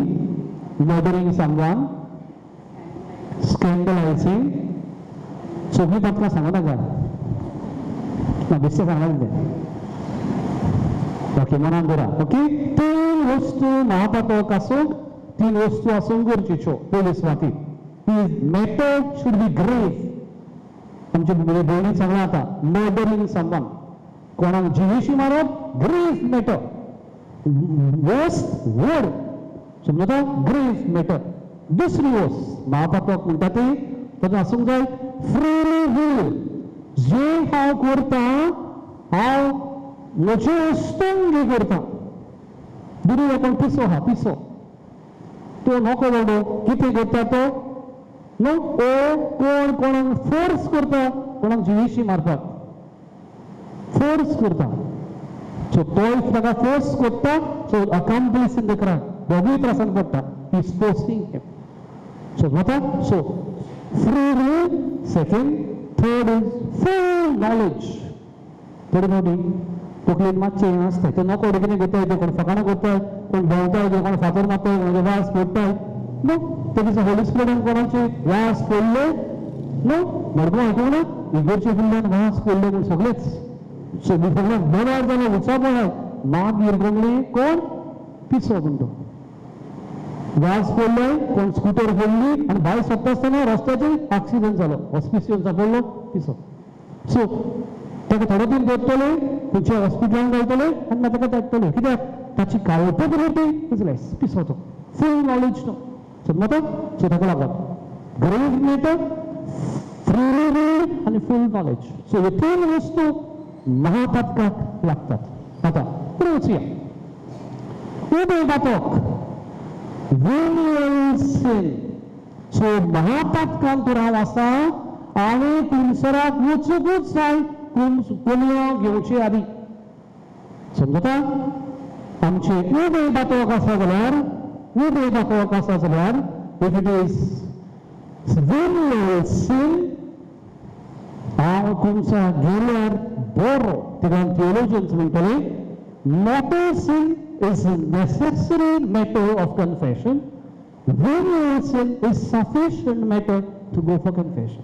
murdering someone स्कॅन्डलायझिंग सगळीं पातकां सांगो नाका ना बेश्टे सांगला तें ओके मनान दवरा ओके तीन वस्तू महापातक आसूंक तीन वस्तू आसूंक गरजेच्यो पयली सुवाती मॅटर शूड बी ग्रेव आमचे भयणी सांगला आतां मर्डरिंग समवन कोणाक जिवेशी मारप ग्रेव मॅटर वर्स्ट वड समजता ग्रेव मॅटर दुसरी वस्त महापातक म्हणटा ती तातूंत आसूंक जाय फ्रीली वील जे हांव करता हांव म्हजे वस्तूंक हे करता दुरी कोण पिसो आहा पिसो तो नोको बाबडो कितें करता तो नो कोण कोणाक फोर्स करता कोणाक जिवेशी मारपाक फोर्स करता सो तो ताका फोर्स करता so accomplice in the crime दोगूय त्रासान पडटा he is forcing him so वता so free will second third is full knowledge थोडी मोठी तकलेन मातशें हें आसता ते नको कितें करताय ते कोण फकाणां करताय कोण भोंवताय ते कोण फातर मारताय कोणाचे वास फोडटाय नो ते दिसा होली स्पिरिटान कोणाचे वास फोडले नो मडगो आयकूंक ना इगोरचे फुडल्यान वास फोडले कोण सगळेच सगळे बऱ्यार जाले उचापणाय मागीर कोंगळे कोण पिसो म्हणटो वास फोडले कोण स्कूटर फोडली आनी भायर सोंपता आसतना रस्त्याचेर एक्सिडेंट जालो हॉस्पिटल जालो पिसो सो ताका थोडे दीन दवरतले खंयच्या हॉस्पिटलान घालतले आनी मागीर ताका धाडटले कित्याक ताची काल्पनिकता युजलेस पिसो तो फूल नॉलेज नो समजता सो ताका लागून ग्रेव मॅटर फ्री वील आनी फूल नॉलेज सो हे तीन वस्तू महापातकाक लागतात आतां पुढे वचुया उबे पातक venial sin सो महापातकान तर हांव आसा आनी कुंसराक वचूंकूच जाय पुण्य घेवचे आदी समजता आमचे उबे पातक आसा जाल्यार if it is venial sin हांव कुंसराक गेल्यार बरो तेका थियोलॉजियन्स म्हणटले mortal sin is a necessary matter of confession. Venial sin is sufficient matter to go for confession.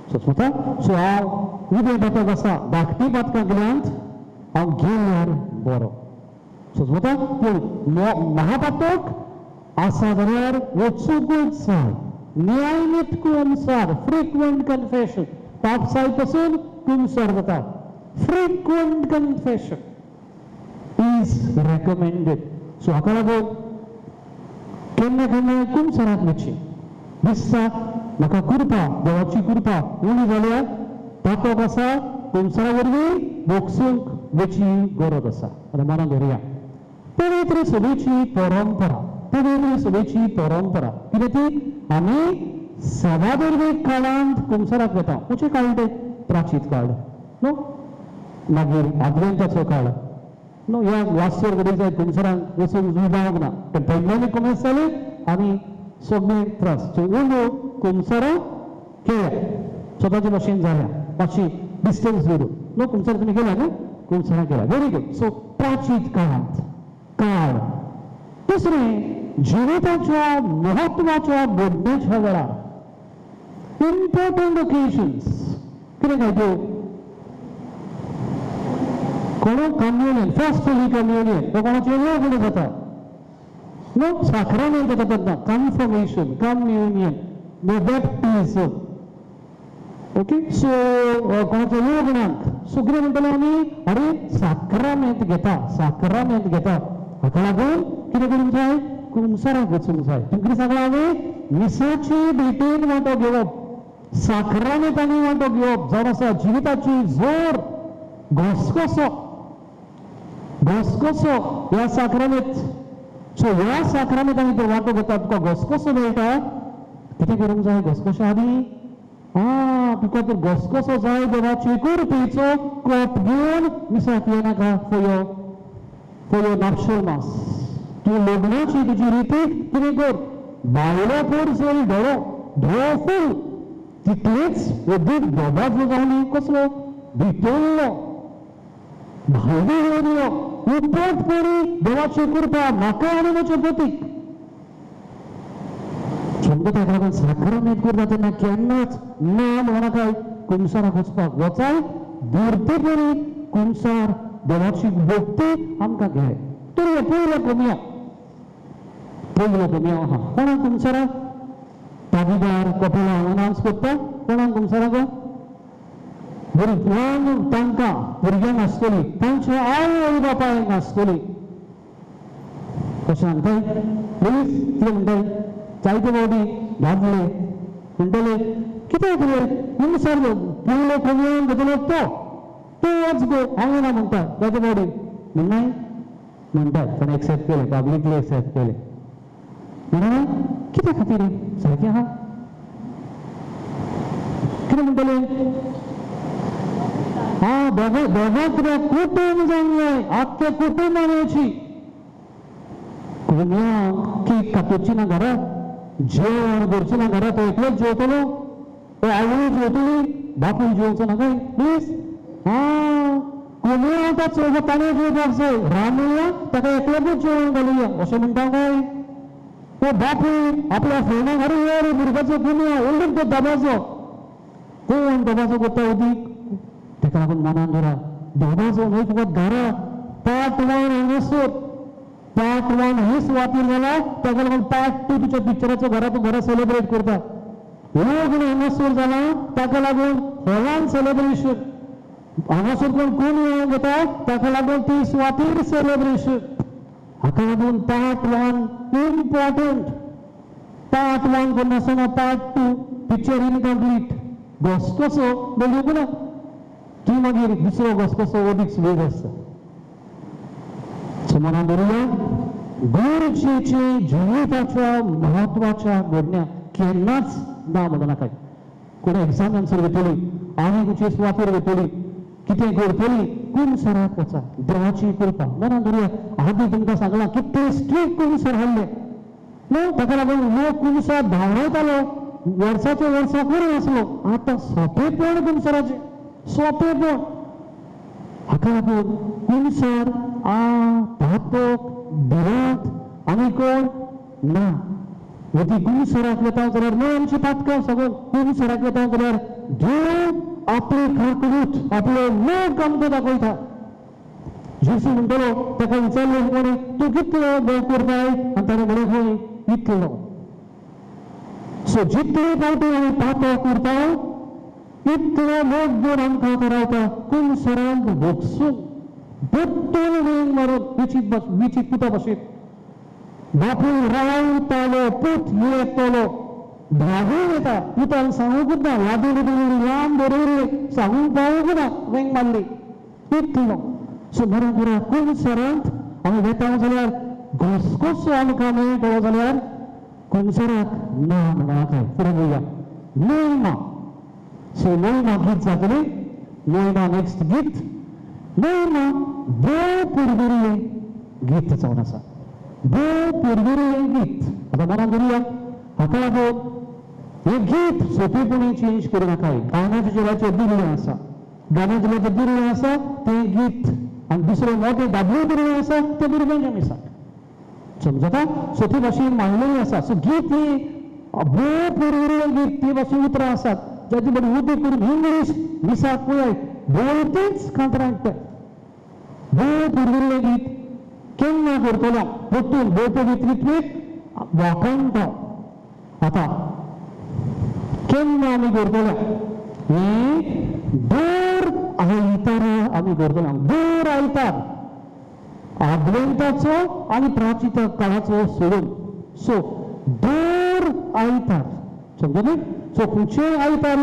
So हांव उबे पातक आसा धाकटी पातकां गेल्यात हांव गेल्यार बरो समजता पूण महापातक आसा जाल्यार वचूंकूच जाय नियमीत अनुसार फ्रिक्वेंट कन्फेशन पापसाय पासून कुंसर जाता frequent confession is recommended. So हाका लागून केन्ना कुंसराक वचचें दिसता म्हाका कृपा देवाची कृपा उणी जाल्यार पातक आसा कुंसरा वरवीं बोगसूंक वची गरज आसा आतां मनान धरुया पवित्र सभेची परंपरा कितें ती आमी सदाधर्मीक काळांत कुंसराक वता खंयचे काळ ते प्राचीन काळ नो मागीर आदवेंताचो काळ नो ह्या वास्यर घडीक जाय कुंसरांक वचूंक जुळपाक ना ते पेंडेमिक कमेंस जाले आनी सगळे त्रास सो उलो कुंसरां केल्या स्वताचे भाशेन जाल्या मातशी डिस्टन्स दवरून नो कुंसर तुमी केल्या न्हू कुंसरां केल्या व्हेरी गूड सो प्राचीन काळांत काळ तिसरें जिविताच्या महत्वाच्या घडण्याच्या वेळार इम्पॉर्टंट ओकेजन्स कितें काय त्यो कोणो कम्युनियन फर्स्ट होली कम्युनियन तो कोणाचो वेळ फुडें जाता नो साखरामेंत जाता तेन्ना कन्फर्मेशन कम्युनियन बॅप्टिझम ओके सो कोणाचो लग्नाक सो कितें म्हणटले आमी अरे साक्रामेंत घेता हाका लागून कितें करूंक जाय कुंसाराक वचूंक जाय तुमकां कितें सांगलां हांवें मिसाची भेटेन वांटो घेवप साक्रामेंतांनी वांटो घेवप जावन आसा जिविताची जोर घसघसो ह्या साक्रामेंत सो ह्या साक्रामेंतांनी तो वांटो घेता तुका घसघसो मेळटा कितें करूंक जाय घसघशा आदी तुका तर घसघसो जाय देवाची कुरपेचो कोप घेवन मिसाक येनाका फॉर योर नॅपशनल मास तूं लग्नाची तुजी रितीक कितें कर बायलो कोर जरी धवो फूल तितलेच वदीक दोबाजो जावनी कसलो भितरलो भावी येयलो उपटपणी देवाची कृपा म्हाका आनी म्हज्या पतीक समजा ताका लागून साखरामेंत करता तेन्ना केन्नाच ना म्हणनाकाय कुंसाराक वचपाक वचाय धरतेपणी कुंसार देवाची भक्ती आमकां घे तर पयलो कमयो आहा कोणाक कुंसाराक ताबीदार कपिला अनाउन्स करता कोणाक कुंसाराक भुरग्यांक तांकां भुरग्यांक आसतली तांच्या आवय बापायक आसतली कशें सांगताय प्लीज कितें म्हणटाय जायते फावटी दादले म्हणटले कितें तुवें कुंसार पयलो कमयो घेतलो तो वच गो हांव येना म्हणटा जायते फावटी म्हणटात पण एक्सेप्ट केले पब्लिकली एक्सेप्ट केले म्हणून कितें खातीर सारकें आहा कितें म्हणटले दोगां कित्याक कुटूंब जावंक जाय आख्ख्या कुटुंबान येवची कोणयाक केक कापची ना घरात जेवण करचें ना घरात तो एकलोच जेवतलो तो आवय जेवतली बापूय जेवचो ना काय प्लीज कोणया आतां चौगतांनी जेवपाक जाय रामया ताका एकलोच जेवण घालुया अशें म्हणटा काय तो बापूय आपल्या फ्रेंडाक अरे ये भुरग्याचो कोणया उलट तो दबाजो कोण दबाजो करता उदीक ताका लागून मनान धरा दबाजो न्हय फकत घरा पार्ट 1 हांगासर पार्ट 1 ही सुवातेर जाला ताका लागून पार्ट 2 तुज्या पिक्चराचो घरा सेलिब्रेट करता लग्न हांगासर जाला ताका लागून हॉलान सेलिब्रेशन हांगासर कोण घेता ताका लागून ती सुवातेर सेलिब्रेशन हाका लागून पार्ट 1 इम्पॉर्टंट पार्ट 1 करनासतना पार्ट 2 पिक्चर इनकम्प्लीट घसघसो बघूंक ना ती मागीर दुसरो घसघसो अदीक वेग आसता सो मनान धरुया गरजेचे जिविताच्या महत्वाच्या घडण्या केन्नाच ना म्हणनाकाय कोण एग्जाम आन्सर घेतली आनी तुजी सुवातेर घेतली कितें करतली कुंसाराक वचा देवाची कृपा मनान धरुया आदी तुमकां सांगलां कितले स्ट्रीक्ट कुंसार हाडले न्हू ताका लागून लोक कुंसार धांवयतालो वर्साच्या वर्सा करून आसलो आतां सोंपेपण कुंसाराचें सोंपेपण हाका लागून कुंसार भातोक भिरांत आनी कोण ना वती कुंसाराक वता जाल्यार न्हय आमची पातकां सगळं कुंसाराक वता जाल्यार देव आपली खाकूट आपलो मोग आमकां दाखयता जेसू म्हणटलो ताका विचारलें कोणी तूं कितलो देव करताय आनी ताणें म्हणलें खंय इतलो सो जितले फावटी आमी पातक करता इतलो मोग देव आमकां करावता कुंसाराक भोगसूंक बट्टून वेग मारून विचित पुता भशेन बापूय रावतालो पूत येतलो भागून येता पुताक सांगूंक ना वादून लांब बरोवले सांगूंक पावूंक ना वेग मारली इतलो सो बरोबर कुंसारांत आमी वेता जाल्यार घसघसो आमकां मेळटलो जाल्यार कुंसाराक ना म्हणनाकाय फुडें पळोवया नोयमा सो नोयमा गीत जातली नोयमा नेक्स्ट गीत नोयमा देव पुरगुरिये गीत जावन आसा देव पुरगुरिये गीत आतां मनान धरुया हाका लागून हें गीत सोंपेपणी चेंज करूं नाकाय गाण्याच्या जगाचेर दिल्लें आसा गाण्याच्या जगाचेर दिल्लें आसा तें गीत आनी दुसरें मोठें दाबलें दिल्लें आसा तें भुरग्यांच्या मिसाक समजता? सो ती भाशेन मांडलेली आसा. सो गीत ही भोव पुरविल्लें गीत ती भाशेन उतरां आसात जाची बडी उदी करून इंग्लीश दिसाक पळय भोवतेच कांतरांत भोव पुरविल्लें गीत केन्ना करतलो परतून भोवते वितवीत वाकणटा. आतां केन्ना आमी करतलो ही दर आयतारा आमी करतलो. दर आयतार आदवेंताचो आनी प्राचित काळाचो सोडून. सो दर आयतार समजले? सो खंयचे आयतार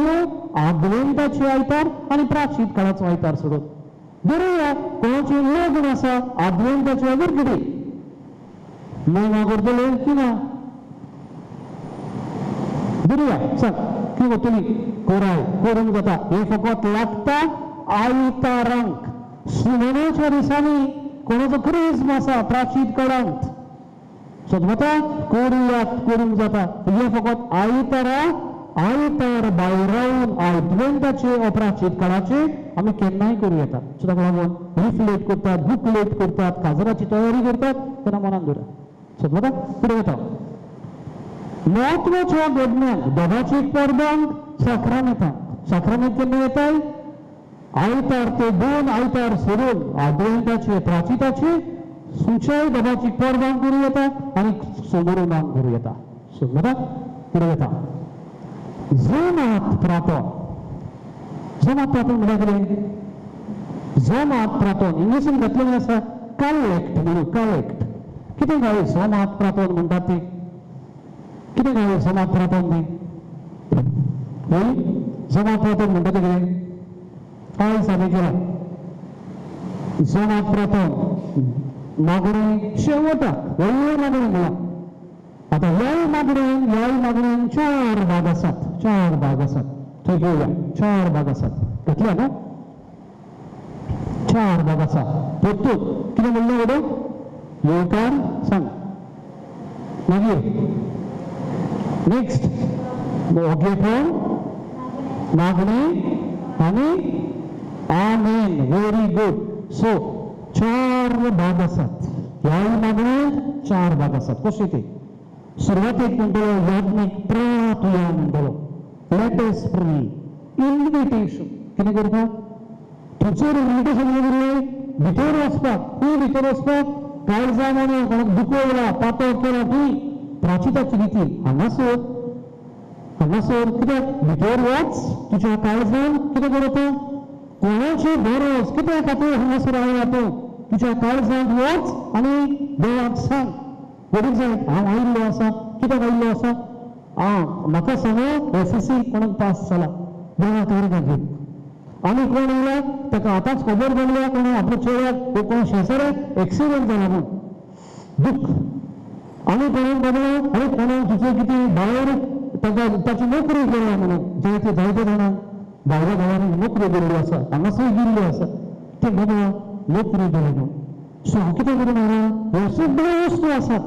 आदवेंताचे आयतार आनी प्राचीत काळाचो आयतार सोडून. बरोया कोणाचे लग्न आसा आदवेंताचे अगर कितें लग्न करतले की ना? बरोया सांग किंवा तुमी कोराय करूंक जाता. हे फकत लागता आयतारांक. सुमनाच्या दिसांनी कोणाचो क्रिस्म आसा प्राचीत काळांत समजता करूंक जाता. हे फकत आयतारा आयतार भायर रावन आदवेंताचे अप्राचीत काळाचे आमी केन्नाय करूं येता. सो ताका लागून रिफ्लेट करतात, बूक लेट करतात, काजराची तयारी करतात तेन्ना मनान दवरा. समजता? फुडें वता. म्हत्वाच्या घडण्याक दोगांची परबांक साक्रामेंत केन्ना येताय? आयतार ते दोन आयतार सोडून आदवेंताचे प्राचिताचे सुचाय दोगांची परबांक करूं येता आनी सोमोरुनांक करूं येता. समजता? फुडें वता. जमात प्रार्थना म्हणजे कितें? जमात प्रार्थना इंग्लिशीन घातलेलें आसा कलेक्ट म्हणून. कलेक्ट कितें गाय जमात प्रार्थना म्हणटात ती? कितें गाय जमात प्रार्थना ती? जमात प्रार्थना म्हणटा ते कितें? काय सादे केला जमात प्रार्थना मागणी शेवटाक व्हडली मागणी म्हणला. आता ह्याय मागणेन चार भाग आसात. थंय पळोवया. चार भाग आसात. घेतल्या न्हू? चार भाग आसा. परतून कितें म्हणलें वडो? येवकार सांग. मागीर नेक्स्ट ओगेपण मागणी आनी आमेन. Very good. सो चार भाग आसात. ह्याय मागणेन चार भाग आसात. कशे ते? सुरवातेक म्हणटलो याज्ञिक प्रार्थना म्हणटलो. लेट अस प्रे. इन्विटेशन कितें करता? थंयसर इन्विटेशन केलें भितर वचपाक. खंय भितर वचपाक? काळजा म्हणून कोणाक दुखवला पातळ केला ती प्राचिताची रितीन हांगासर कित्याक भितर वच तुज्या काळजान कितें करता? कोणाची गरज कित्या खातीर हांगासर आयला तूं? तुज्या काळजांत वच आनी देवाक सांग. वडील जायत हांव आयिल्लो आसा. कित्याक आयिल्लो आसा? म्हाका सांगो एसएससी कोणाक पास जाला देवाक घेवन. आनी कोण आयला ताका आतांच खबर पडल्या कोण आपल्या चेड्याक कोण शेजाऱ्याक एक्सिडेंट जाला म्हूण दूख. आनी कोणाक बघला आनी कोणाक तुजें कितें भायर ताची नोकरी केल्या म्हणून जायते जाणांक भायल्या गांवांनी नोकरी केल्ली आसा. हांगासर गेल्ली आसा ते बघला नोकरी केली म्हणून. सो हांव कितें करून हांगा ह्यो सगळ्यो वस्तू आसात.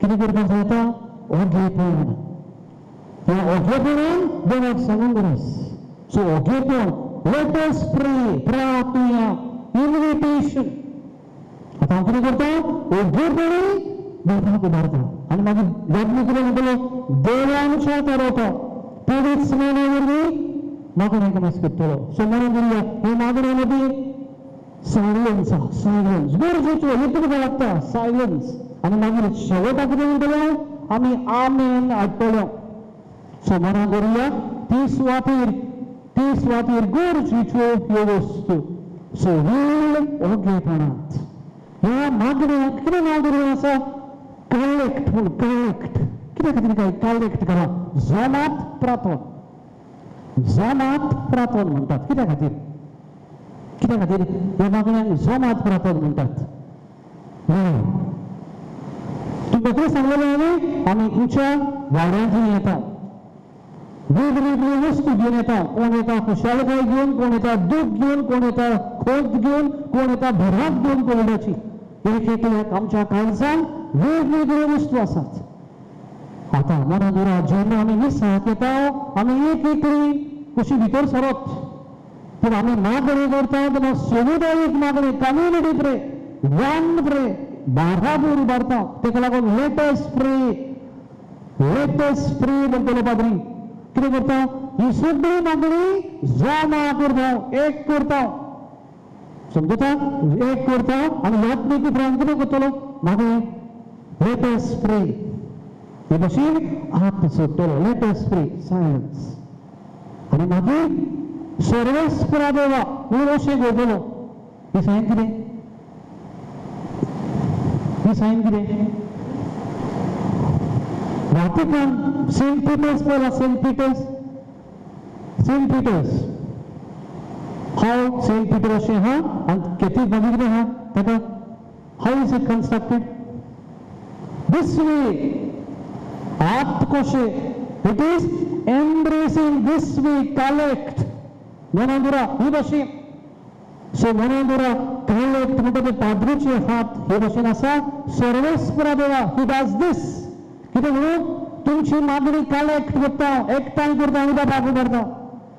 कितें करपाक जाता? ओगेपण. ह्या ओगेपणान देवाक सांगूंक गरज. सो ओगेपण लेट अस प्रे प्रार्थना इन्विटेशन. आतां हांव कितें करता? ओगेपणी देवाक उबारता आनी मागीर यज्ञ कितें म्हणटलो? देवांच्या थारावता. पवित्र स्नाना वरवीं मागणेक नमस करतलो. सो म्हणून करूया हे मागणे मदीं सायलन्स गरजेचो हे तुमकां लागता सायलन्स. आनी मागीर शेवटाक कितें म्हणटलो? आमी आमेन हाडटलो. सो म्हणून करूया ती सुवातेर गरजेच्यो ह्यो वस्तू. सो वेळ ओगेपणांत ह्या मागण्याक कितें नांव दिल्लें आसा? कलेक्ट म्हणून. कलेक्ट कित्या खातीर काय कलेक्ट करा? जमात प्रार्थना म्हणटात. कित्या खातीर ह्या मागण्यांक जमात प्रार्थना म्हणटात? तुमकां कितें सांगलेलें आमी खुंयच्या वाड्यांतून येता. वेगवेगळ्यो वस्तू घेवन येता. कोण येता खुशालकाय घेवन, कोण येता दूख घेवन, कोण येता खोत घेवन, कोण येता भिरांत घेवन कोविडाची. एक एकल्याक आमच्या काळजान वेगवेगळ्यो वस्तू आसात. आतां मना दुरा जेन्ना आमी निसाक येता आमी एक एकली कशी भितर सरत. पूण आमी मागणी करता तेन्ना समुदायीक मागणी कम्युनिटी प्रे वन प्रे बाराबोर उबारता ताका लागून लेटस्ट प्रे म्हणटलो पाद्री कितें करता ही सगळी मागणी जमा करता एक करता समजता एक करता आनी ह्याच उपरांत कितें करतलो मागणी लेटस्ट प्रे हे भाशेन हात सोडटलो लेटस्ट प्रे सायलन्स आनी मागीर सर्वेस्परा देवा म्हणून अशें करतलो ही सायन कितें ही सायन कितें Vatican, St. Peter's पळयला St. Peter's how St. Peter अशें हा आनी केथीक मागीर कितें हा ताका how is it constructed this way आत कशें it is embracing this way collect मनोदुरा ही भाशेन सो मनोदुरा collect म्हणटा ते पाद्रीचे हात हे भाशेन आसा सर्वेस्परा देवा he does this कितें म्हणून तुमची मागणी कलेक्ट करता एकठांय करता उदक लागू करता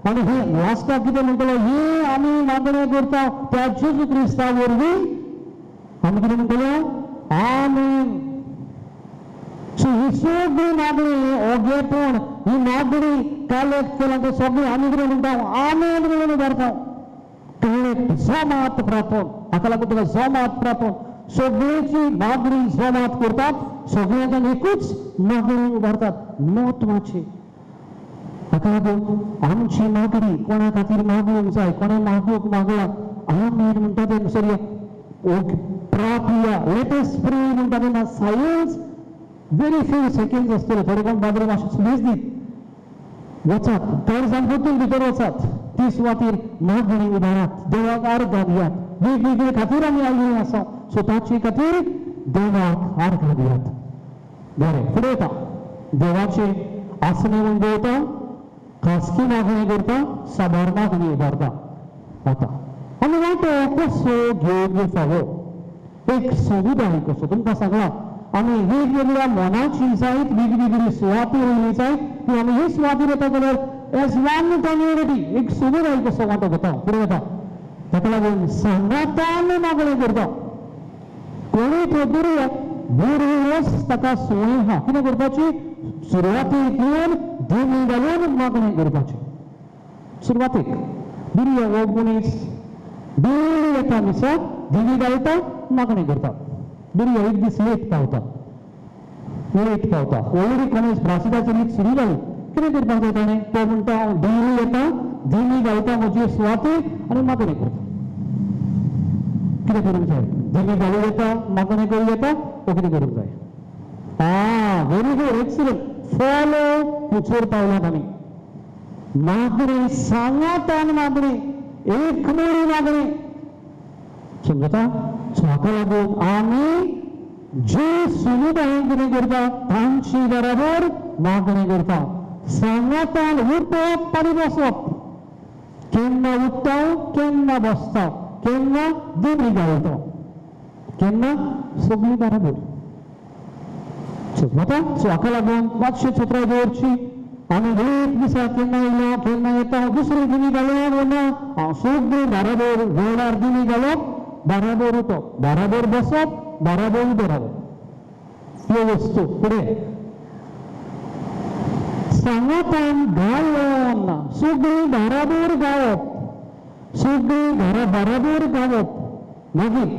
आनी हे लास्टाक कितें म्हणटलो ही आमी मागणी करता त्या जेजू क्रिस्ता वरवीं आमी कितें म्हणटलो आमीन सो ही सगळी मागणी ओगेपण ही मागणी कलेक्ट केला ते सगळी आमी कितें म्हणटा आमीन म्हणून उबारता कलेक्ट जमात प्रार्थन हाका लागून तुका जमात प्रार्थन सगळ्यांची मागणी जमात करतात सगळ्यांच्यान एकूच मागणी उबारतात महत्वाची हाका लागून आमची मागणी कोणा खातीर मागूंक जाय कोणें मागूंक मागला आमीन म्हणटा ते सरी प्रार्थया लेटेस्ट प्रे म्हणटा तेन्ना सायन्स व्हेरी फ्यू सेकंड्स आसतले थोडे कोण बाबरे मातशें सुबेज दीत वचात काळजान परतून भितर वचात ती सुवातेर मागणी उबारात देवाक अर्घ दियात वेगवेगळे खातीर आमी आयिल्लीं आसा सो ताचे खातीर देवाक अर्घ दियात बरें फुडें येता देवाचे आसने मनभवता खासगी मागणी करता साबार मागणी उबारता आता आनी वांटो कसो घेवंक फावो एक समुदाय कसो तुमकां सांगला आमी वेगवेगळ्या मनाची जायत वेगवेगळी सुवाती उरली जायत ती आमी ही सुवातीर येता जाल्यार एज वन कम्युनिटी एक समुदाय कसो वांटो घेता फुडें येता ताका लागून सांगातान मागणी करता कोणूय तो बुरवस ताका सोय हा कितें करपाची सुरवातेक येवन दिमी घालून मागणी करपाची सुरवातेक बिरयो हो मनीस बिरयो येता दिसाक दिमी घालता मागणी करता बिरयो एक दीस लेट पावता ऑलरेडी कोणें ब्रासिदाची रीत सुरू जाली कितें करपाक जाय ताणें तो म्हणटा हांव दिमी येता दिमी घालता म्हजे सुवातेक आनी मागणी करता कितें करूंक जाय दिमी घालूं येता मागणी करूं येता तो कितें करूंक जाय व्हेरी गुड एक्सलंट फॉलो कुचोर पावलात आमी मागणी सांगात आनी मागणी एक मोडी मागणी समजता सो हाका लागून आमी जे समुदाय कितें करता तांची बरोबर मागणी करता सांगातान उठप आनी बसप केन्ना उठता केन्ना बसता केन्ना दिमी घालता केन्ना सगळी बरोबर समजता सो हाका लागून मातशें चित्रां दवरची आमी एक दिसा केन्ना येयला केन्ना येता दुसरी दिमी घालप ना हांव सगळी बरोबर वेळार दिमी घालप बरोबर उठप बरोबर बसप बरोबर उबें रावप ह्यो वस्तू फुडें सांगातान घालून सगळी बरोबर गावप सगळी घरा बरोबर गावप मागीर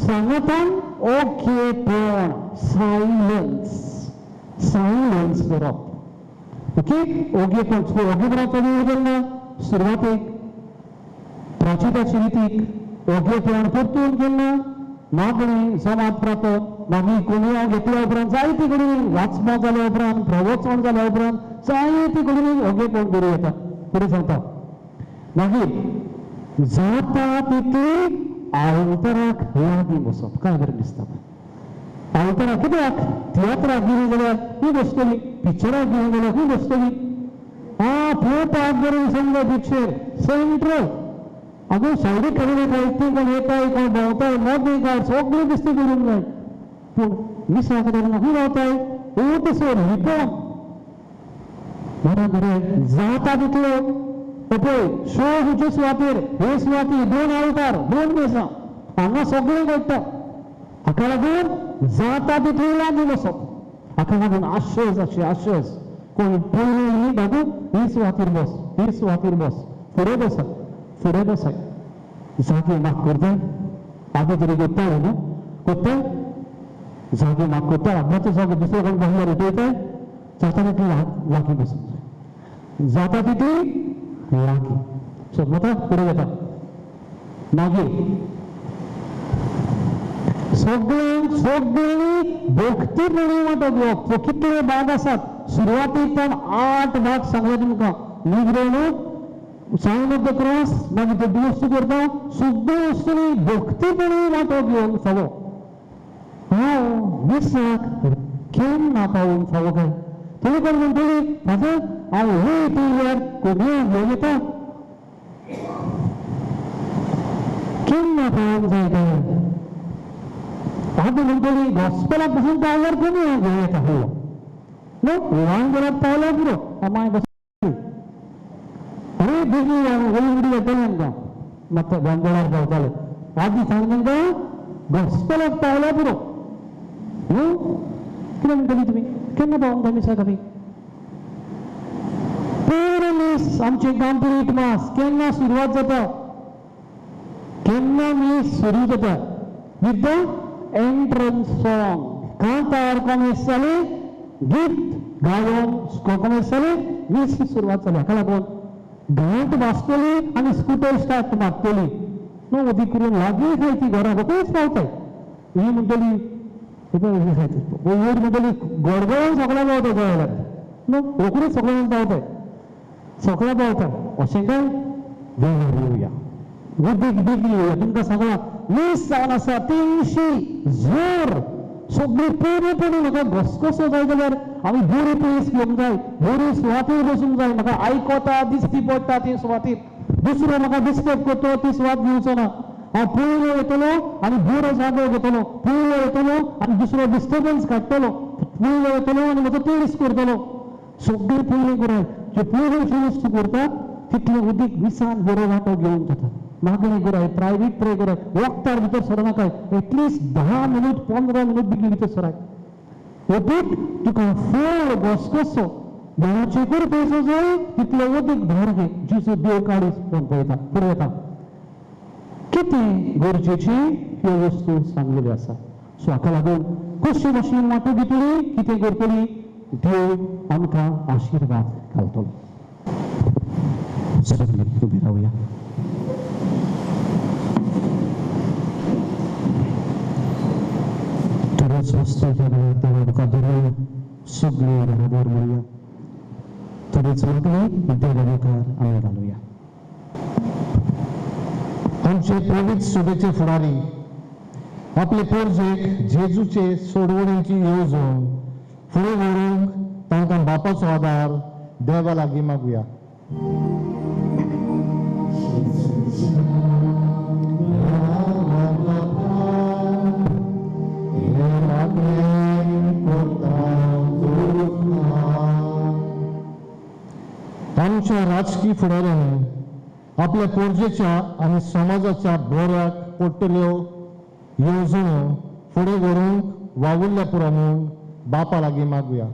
सांगातान ओकेपण सायलन्स करप ओके ओगेपण ओगेपणाचो वेळ केन्ना सुरवातेक प्राचिताचे रितीक ओगेपण परतून केन्ना मागणी जमात प्रार्थन मागीर कोणया घेतल्या उपरांत जायते कडेन वाचपां जाल्या उपरांत प्रवचन जाल्या उपरांत जायते कडेन ओगेपण करूं येता फुडें सांगता मागीर जाता तितली आळतराक लागीं बसप काय बरें दिसता आळतराक कित्याक तियात्राक गेली जाल्यार खूब बसतली पिक्चराक गेली जाल्यार खूब बसतली पळोवपाक बरें समजा पिक्चर सेंट्रल अगो सायडीक कडेन ती कोण येताय कोण भोंवताय मोदी काय सगळें दिसता करूंक जाय पूण मिसा कडेन खूब रावताय तसो लिपोन बरें जाता तितलो पळय शो खंयचे सुवातेर हे सुवाती 2 आळतार 2 बेसां हांगा सगळें घडटा हाका लागून जाता तितली लागीं बसप हाका लागून आशेज कोण पयलीं बाबू ही सुवातेर बस ही सुवातेर बस फुडें बसाय जागे माग करताय आदी तरी करताय न्हू करताय जागे माग करताय आत्माचो जागो दुसरो कोण बाहेर उठयताय जाता तितली लागीं बसप जाय जाता तितली लागीं सो मता फुडें वता मागीर सगळ्यांनी भक्तीपणी वांटो घेवप कितले भाग आसात सुरवातीक पण 8 भाग सांगले तुमकां निगडणूक सायन ऑफ द क्रॉस मागीर ते दुरुस्त करता सगळे वस्तूंनी भक्तीपणी वांटो घेवन फावो हांव विसाक केन्ना पावून फावो काय तुमी कोण म्हणटली फादर हांव हे पिल्यार कोणी घेवन येता केन्ना पावूंक जाय काय आधी म्हणटली गॉस्पेलाक बसून पावल्यार कोणी घेवन येता हल्लो न्हू वांगराक पावल्यार पुरो माय बस अरे बेगी वळी येतले आमकां मात गोंधळार पावताले आदी सांग तांकां गॉस्पेलाक पावल्यार पुरो न्हू कितें म्हणटली तुमी केन्ना पावूंक जाय मिसा खातीर पयलो मीस आमचे कंप्लीट मास केन्ना सुरवात जाता केन्ना मीस सुरू जाता विथ द एंट्रन्स सॉंग कांतार कॉमेस जाले गीत गावन कॉमेस जाले मीस सुरवात जाली हाका लागून घांट भासतली आनी स्कूटर स्टार्ट मारतली न्हू उदी करून लागीं खाय ती घरा रोखडीच पावताय ही म्हणटली वयर म्हणटली गडगडोन सगळ्या पावता जाय जाल्यार न्हू रोखडीच सगळ्यांक पावताय सगळ्या पावता अशें काय देवार येवया उदीक बेगी येवया तुमकां सांगलां मीस जावन आसा 300 जोर सगळी पयलीं म्हाका घसघसो जाय जाल्यार आमी बरी प्लेस घेवंक जाय बरी सुवातेर बसूंक जाय म्हाका आयकोता दिश्टी पडटा ती सुवातेर दुसरो म्हाका डिस्टर्ब करता ती सुवात घेवचो ना हांव पयलो येतलो आनी बरो जागो घेतलो पयलो येतलो आनी दुसरो डिस्टर्बन्स काडटलो पयलो येतलो आनी म्हाजो तेडीस करतलो सगळी पयलीं कराय जे पयलीं फिनिश करता तितलें उदीक विसान बरो वांटो घेवंक जाता मागणी कराय प्रायवेट प्रे कराय वखदार भितर सरनाकाय एटलिस्ट 10 मिनिट 15 मिनिट बेगीन भितर सराय उदीक तुका फूल घसघसो देवाचे करपेचो जाय तितले उदीक भायर घे जिचो देव काडीस पळयता पुरयता कितें गरजेची ह्यो वस्तू सांगलेल्यो आसा सो हाका लागून कशे भाशेन वांटो घेतली कितें करतली देव आमकां आशिर्वाद घालतलो सगळे उबे रावया तोच वस्तू देवा तुका धरून सगळी बरोबर म्हणया तरीच मागणी देवा मुखार आमी घालुया आमचे पवित्र सुबेचे फुडारी आपले पोरजेक जेजूचे सोडवणीची येवजण फुडें व्हरूंक तांकां बापाचो आदार देवा लागीं मागुया आमच्या राजकीय फुडाऱ्यांनी आपल्या पोरजेच्या आनी समाजाच्या बऱ्याक पडटल्यो येवजण्यो फुडें व्हरूंक वावुरल्या पुरो म्हूण बापा लागीं मागुया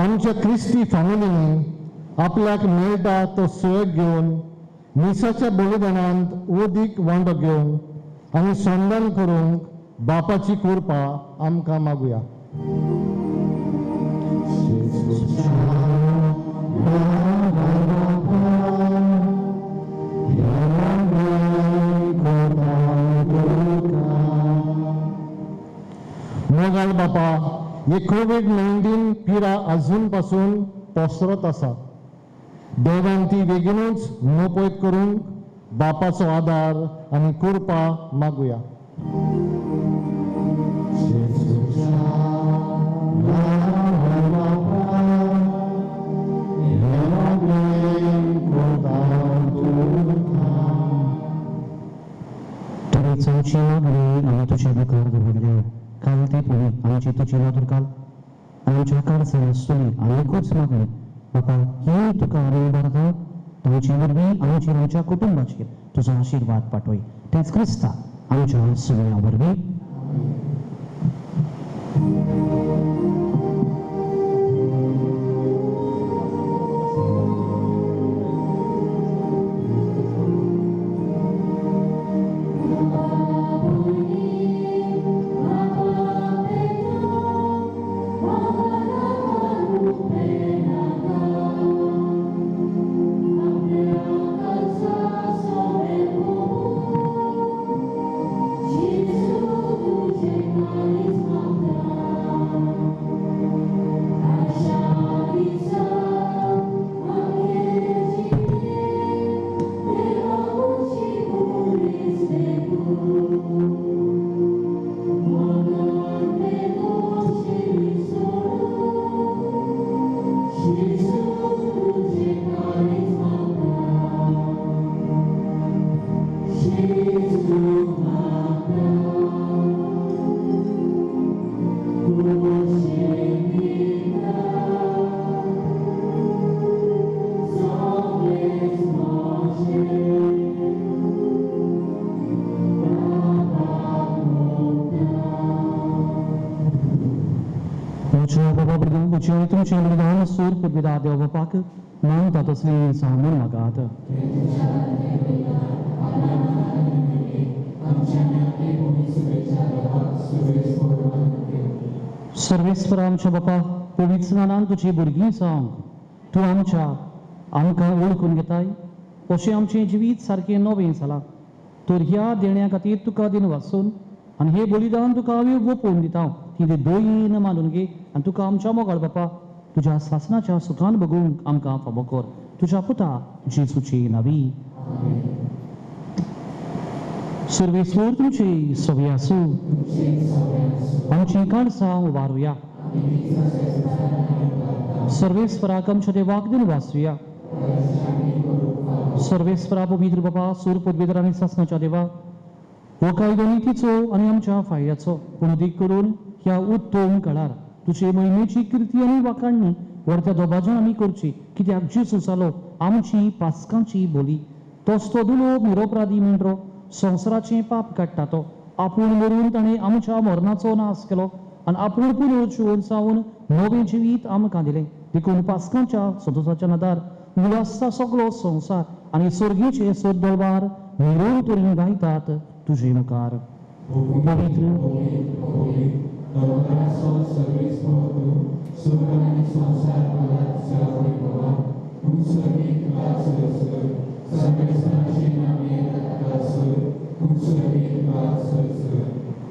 आमच्या क्रिस्ती फामिलींनी आपल्याक मेळटा तो सयक घेवन मिसाच्या बलिदानांत उदीक वांटो घेवंक आनी संदान करूंक बापाची कृपा आमकां मागुया मोगाल बापा हे कोविड-19 पिरा अजून पासून पसरत आसा देवान ती बेगीनूच मोपयत करूंक बापाचो आदार आनी कृपा मागुया तरी चवची मागणी आमी तुज्या मुखार दवरल्या काल ते पुणे आमची तुझी मातूर काल आमच्या काळजान आसतली आनीकूच मागणी बापा ही तुका आमी उबारता तांचे वरवीं आमचेर आमच्या कुटुंबाचेर तुजो आशिर्वाद पाठय तेच क्रिस्ता आमच्या सगळ्या वरवीं तुमचे मृदान सूर पुर्विदा देवबापाक मान तातसली सामून मागात सर्वेस्वर आमच्या बापा पवित्र स्नानान तुझी भुरगीं जावंक तूं आमकां वळखून घेताय अशें आमचें जिवीत सारकें नवें जालां तर ह्या देण्या खातीर तुका दिन वाचून आनी हे बलिदान तुका हांवें ओपोवन दिता ती दोयीन मानून घे आनी तुका आमच्या मोगाळ बापा तुझ्या शासनाच्या सुखान बघूंक आमकां फावो कर तुझ्या पुता जेजूची नावी सर्वेस्वर तुमची सवय आसूं आमची काळजां उबारुया सर्वेस्वराक आमच्या देवाक दिन वाचुया सर्वेस्वरा पवित्र बाबा सूर पदवीधर आनी शासनाच्या देवा हो कायदो नितीचो आनी आमच्या फायद्याचो पूण अदीक करून ह्या उत्तम काळार तुजे महिमेची कीर्ती आनी वाखाणणी व्हडत्या दोबाज्यान आमी करची कित्याक जेजू जालो आमची पासकांची बोली तोच तो दुलो निरोपराधी मेंढरो संवसाराचें पाप काडटा तो आपूण मरून ताणें आमच्या मरणाचो नाश केलो आनी आपूण पुरो जिवन जावन नवें जिवीत आमकां दिलें देखून पासकांच्या सदोसाच्या नादार उलासता सगळो संवसार आनी सर्गेचे सोदोळबार निरोण तरेन गायतात तुजे मुखार पवित्र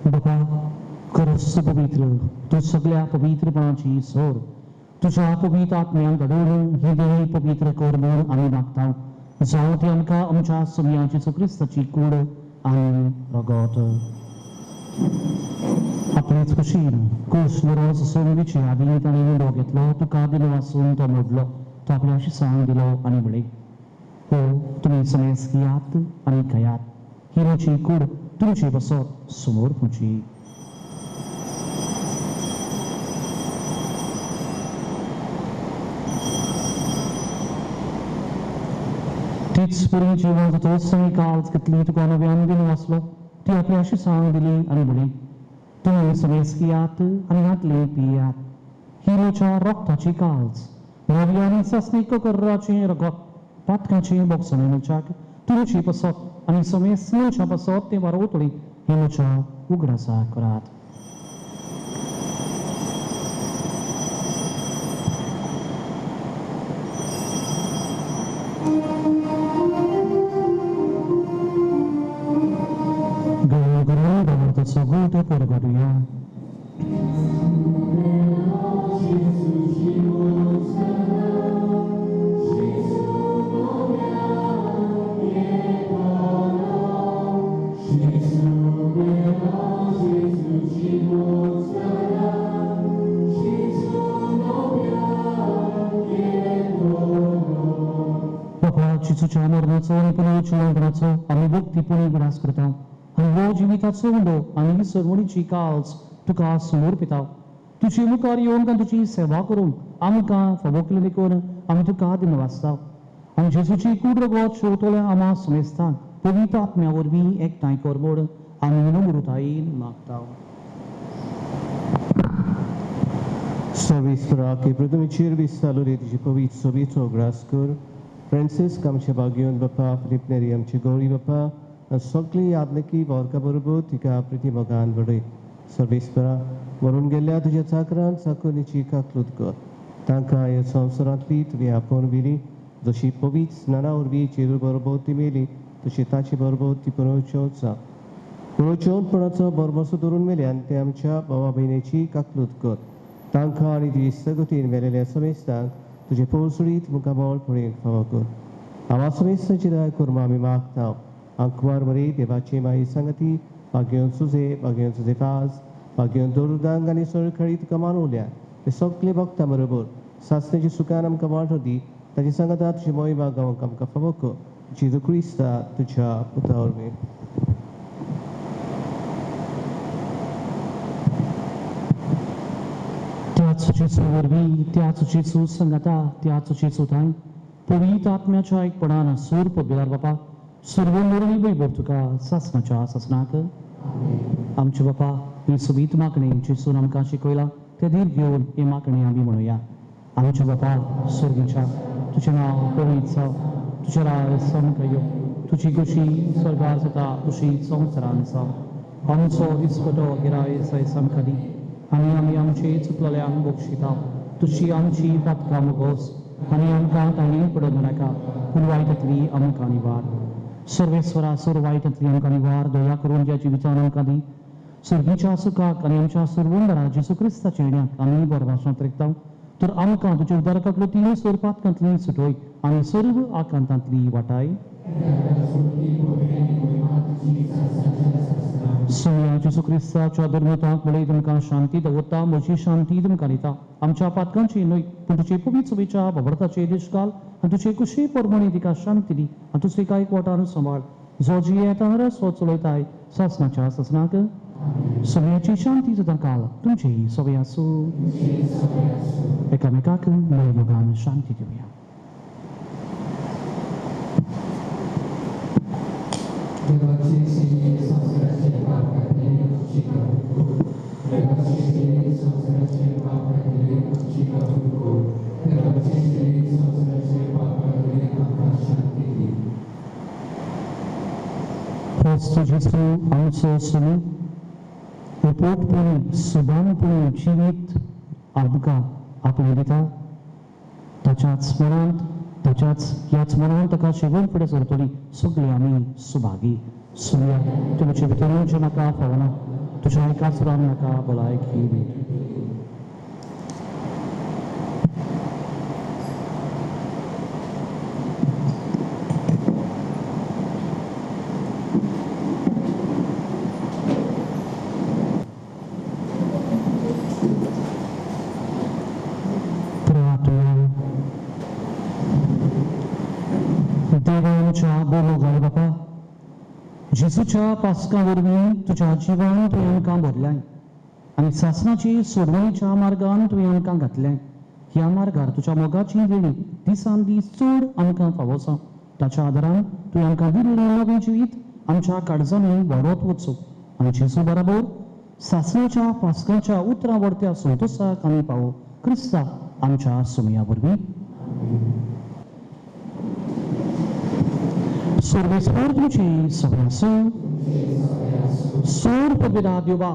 बाबा खरंच पवित्र तू सगळ्या पवित्रपणाची सोर तुझ्या पवित्र आत्म्यान घडोवन ही देणी पवित्र कर म्हणून आमी मागता जावं ती आमकां आमच्या सगळ्यांची क्रिस्ताची कूड आनी रगत आपलेच कुशीन कुश रोज सोंगीचे आदी ताणें विडो घेतलो तुका दिलो वाचून तो मोडलो तो आपल्या शिसांक दिलो आनी म्हळे हो तुमी समेस घेयात आनी खयात ही म्हजी कूड तुमची बसत समोर तुमची तीच पुरी जिवन तोच काळ कितली तुका नव्यान दिन वाचलो ती आपल्या शिसांक दिली आनी म्हळी तुम्ही समेस घेयात आनी घातले पियात ही म्हज्या रक्ताची काळज नव्यान सस्नीक कर्राचें रगत पातकाचें बोगसणे मनशाक तुमची पसत आनी समेस मनशा पसत तें वारोवतली हे म्हज्या उगडासा करात सगळं ते परगडूया बाबा चिचूच्या मरणाचो आनी पुनरुज्जीवनाचो आमी भक्तीपणी विलास करता आनी हो जिविताचो उंडो आनी ही सरवणीची काळज तुका समोर पिताव तुझी मुखार येवन काय तुझी सेवा करून आमकां फावो केलें देखून आमी तुका दिनवासताव आनी जेजूची कूड रगत शेवतोल्या आमा समेस्तान पवित्र आत्म्या वरवीं एकठांय कर म्हूण आमी नम्रतायेन मागताव. सर्वेस्परा की प्रथमेचेर विस्तालो रे तुजी पवित्र सोबीचो ग्रास कर. फ्रांसीस आमचे बागेवन बापा फिलिप नेरी आमचे गौरी बापा सगळी यादनकी वारका बरोबर तिका प्रिती मोगान घडय. सर्वेस्परा वरून गेल्ल्या तुज्या चाकरांक साकोनीची काकलूत कर. तांकां ह्या संवसारांतली तुवें आपोवन व्हेली. जशी पवित्र स्नाना वरवीं चेडूं बरोबर ती मेली तशी ताचे बरोबर ती पुरोचोवपणाचो बरमसो धरून मेल्यान ते आमच्या भावा भयणीची काकलूत कर. तांकां आनी तुजी सगतीन मेलेल्या समेस्तांक तुजे पोळसुडीत मुखामोळ पळोवंक फावो कर. आवा समेस्तांची दया करून आमी मागताव. आंकवार मरे देवाची माई संगती भाग्योन सुजे फाज भाग्योन दोरुदांग आनी सळखळी तुका मानवल्या ते सगळे भक्तां बरोबर सासणेची सुखान आमकां वांटो दी. ताची सांगता तुजी मोहिमा गावंक आमकां फावो कर. जेजू क्रिस्ता तुज्या पुता वरवीं. त्याच जेजू वरवीं त्याच जेजू संगता त्याच जेजू थंय पवित्र आत्म्याच्या एकपणान सूर पबिलार बापा सर्व निर्णय वैभव तुका सासणाच्या सासणाक आमचे बापा ही सुबीत मागणी जेजून आमकां शिकयला ते धीर घेवन ही मागणी आमी म्हणुया. आमचे बापा स्वर्गीच्या तुजें नांव पवित्र जावं तुजें राय समका यो तुजी कुशी स्वर्गार जाता तुशी संवसारान जावं आमचो दिसपटो गिराय सय समका दी आनी आमी आमचे चुकलेल्यांक बक्षिताव तुशी आमची पातकां मोगोस आनी आमकां ताणें पडोवंक नाका पूण वायटांतली आमकां निवार. सर्वेस्वरा सर्व वायटांतली आमकां निवार दया करून ज्या जिवितान आमकां दी. सर्गीच्या सुखाक आनी आमच्या सर्वंदरा जेजू क्रिस्ताच्या येण्याक आमी बरभाशांत रेखताव तर आमकां तुज्या उदारकांतल्यो तिनूय स्वरुपांतली सुटोय आनी सर्व आकांतांतली वाटाय. सोया जेजू क्रिस्ताच्या धर्मताक बळय तुमकां शांती दवरता म्हजी शांती तुमकां दिता. आमच्या पातकांची न्हय पूण तुजे पवित्र सुबेच्या भबडताचे दिश्काल आनी तुजे कुशी परमणी तिका शांती दी आनी तुजे एका एकवटान सांबाळ जो जी येता रस हो चलयताय सासणाच्या सासणाक. सगळ्याची शांती जाता काल तुमची सवय आसूं. एकामेकाक मोगान शांती दिवया. जेजू आमचो सुरू उपोटपणी सुदानपणी जिवीत आमकां आपणे दिता. ताच्याच स्मरणांत ह्याच मनान ताका शेवण फुडें सरतली सगळीं आमी सुभागी. सुया तुमचे भितर जें म्हाका फावना तुज्या एकाच रान म्हाका भलायकी दी. देवांच्या बोमोगाय बापा जेजूच्या पासका वरवीं तुज्या जिवान तुवें आमकां भरल्याय आनी सासणाची सोडवणीच्या मार्गान तुवें आमकां घातलें. ह्या मार्गार तुज्या मोगाची वेळी दिसान दीस चड आमकां फावो आसा. ताच्या आदारान तुवें आमकां दिल्लें नवें जिवीत आमच्या काळजांनी वाडत वचूं आनी जेजू बरोबर सासणाच्या पासकाच्या उतरां वरत्या संतोसाक आमी पावो. क्रिस्ता आमच्या सुमया वरवीं. सर्वेस्पर तुमची सगळ्या सोर पवित्रा देवा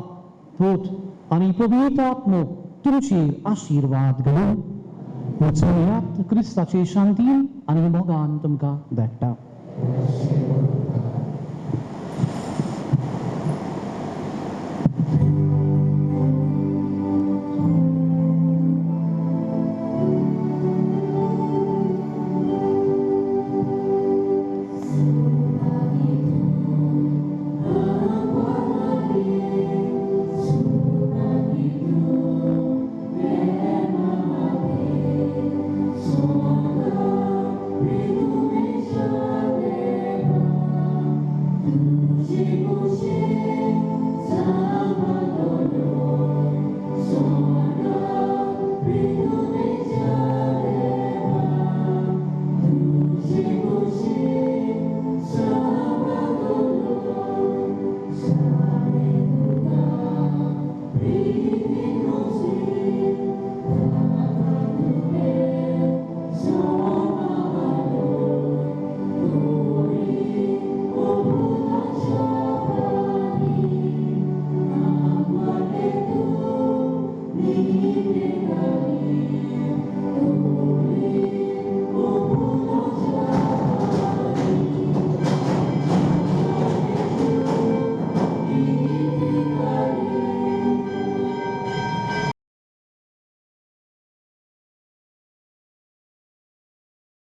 पूत आनी पवित्र आत्मो तुमची आशीर्वाद घालून वचून क्रिस्ताचे शांतीन आनी मोगान तुमकां धाडटा.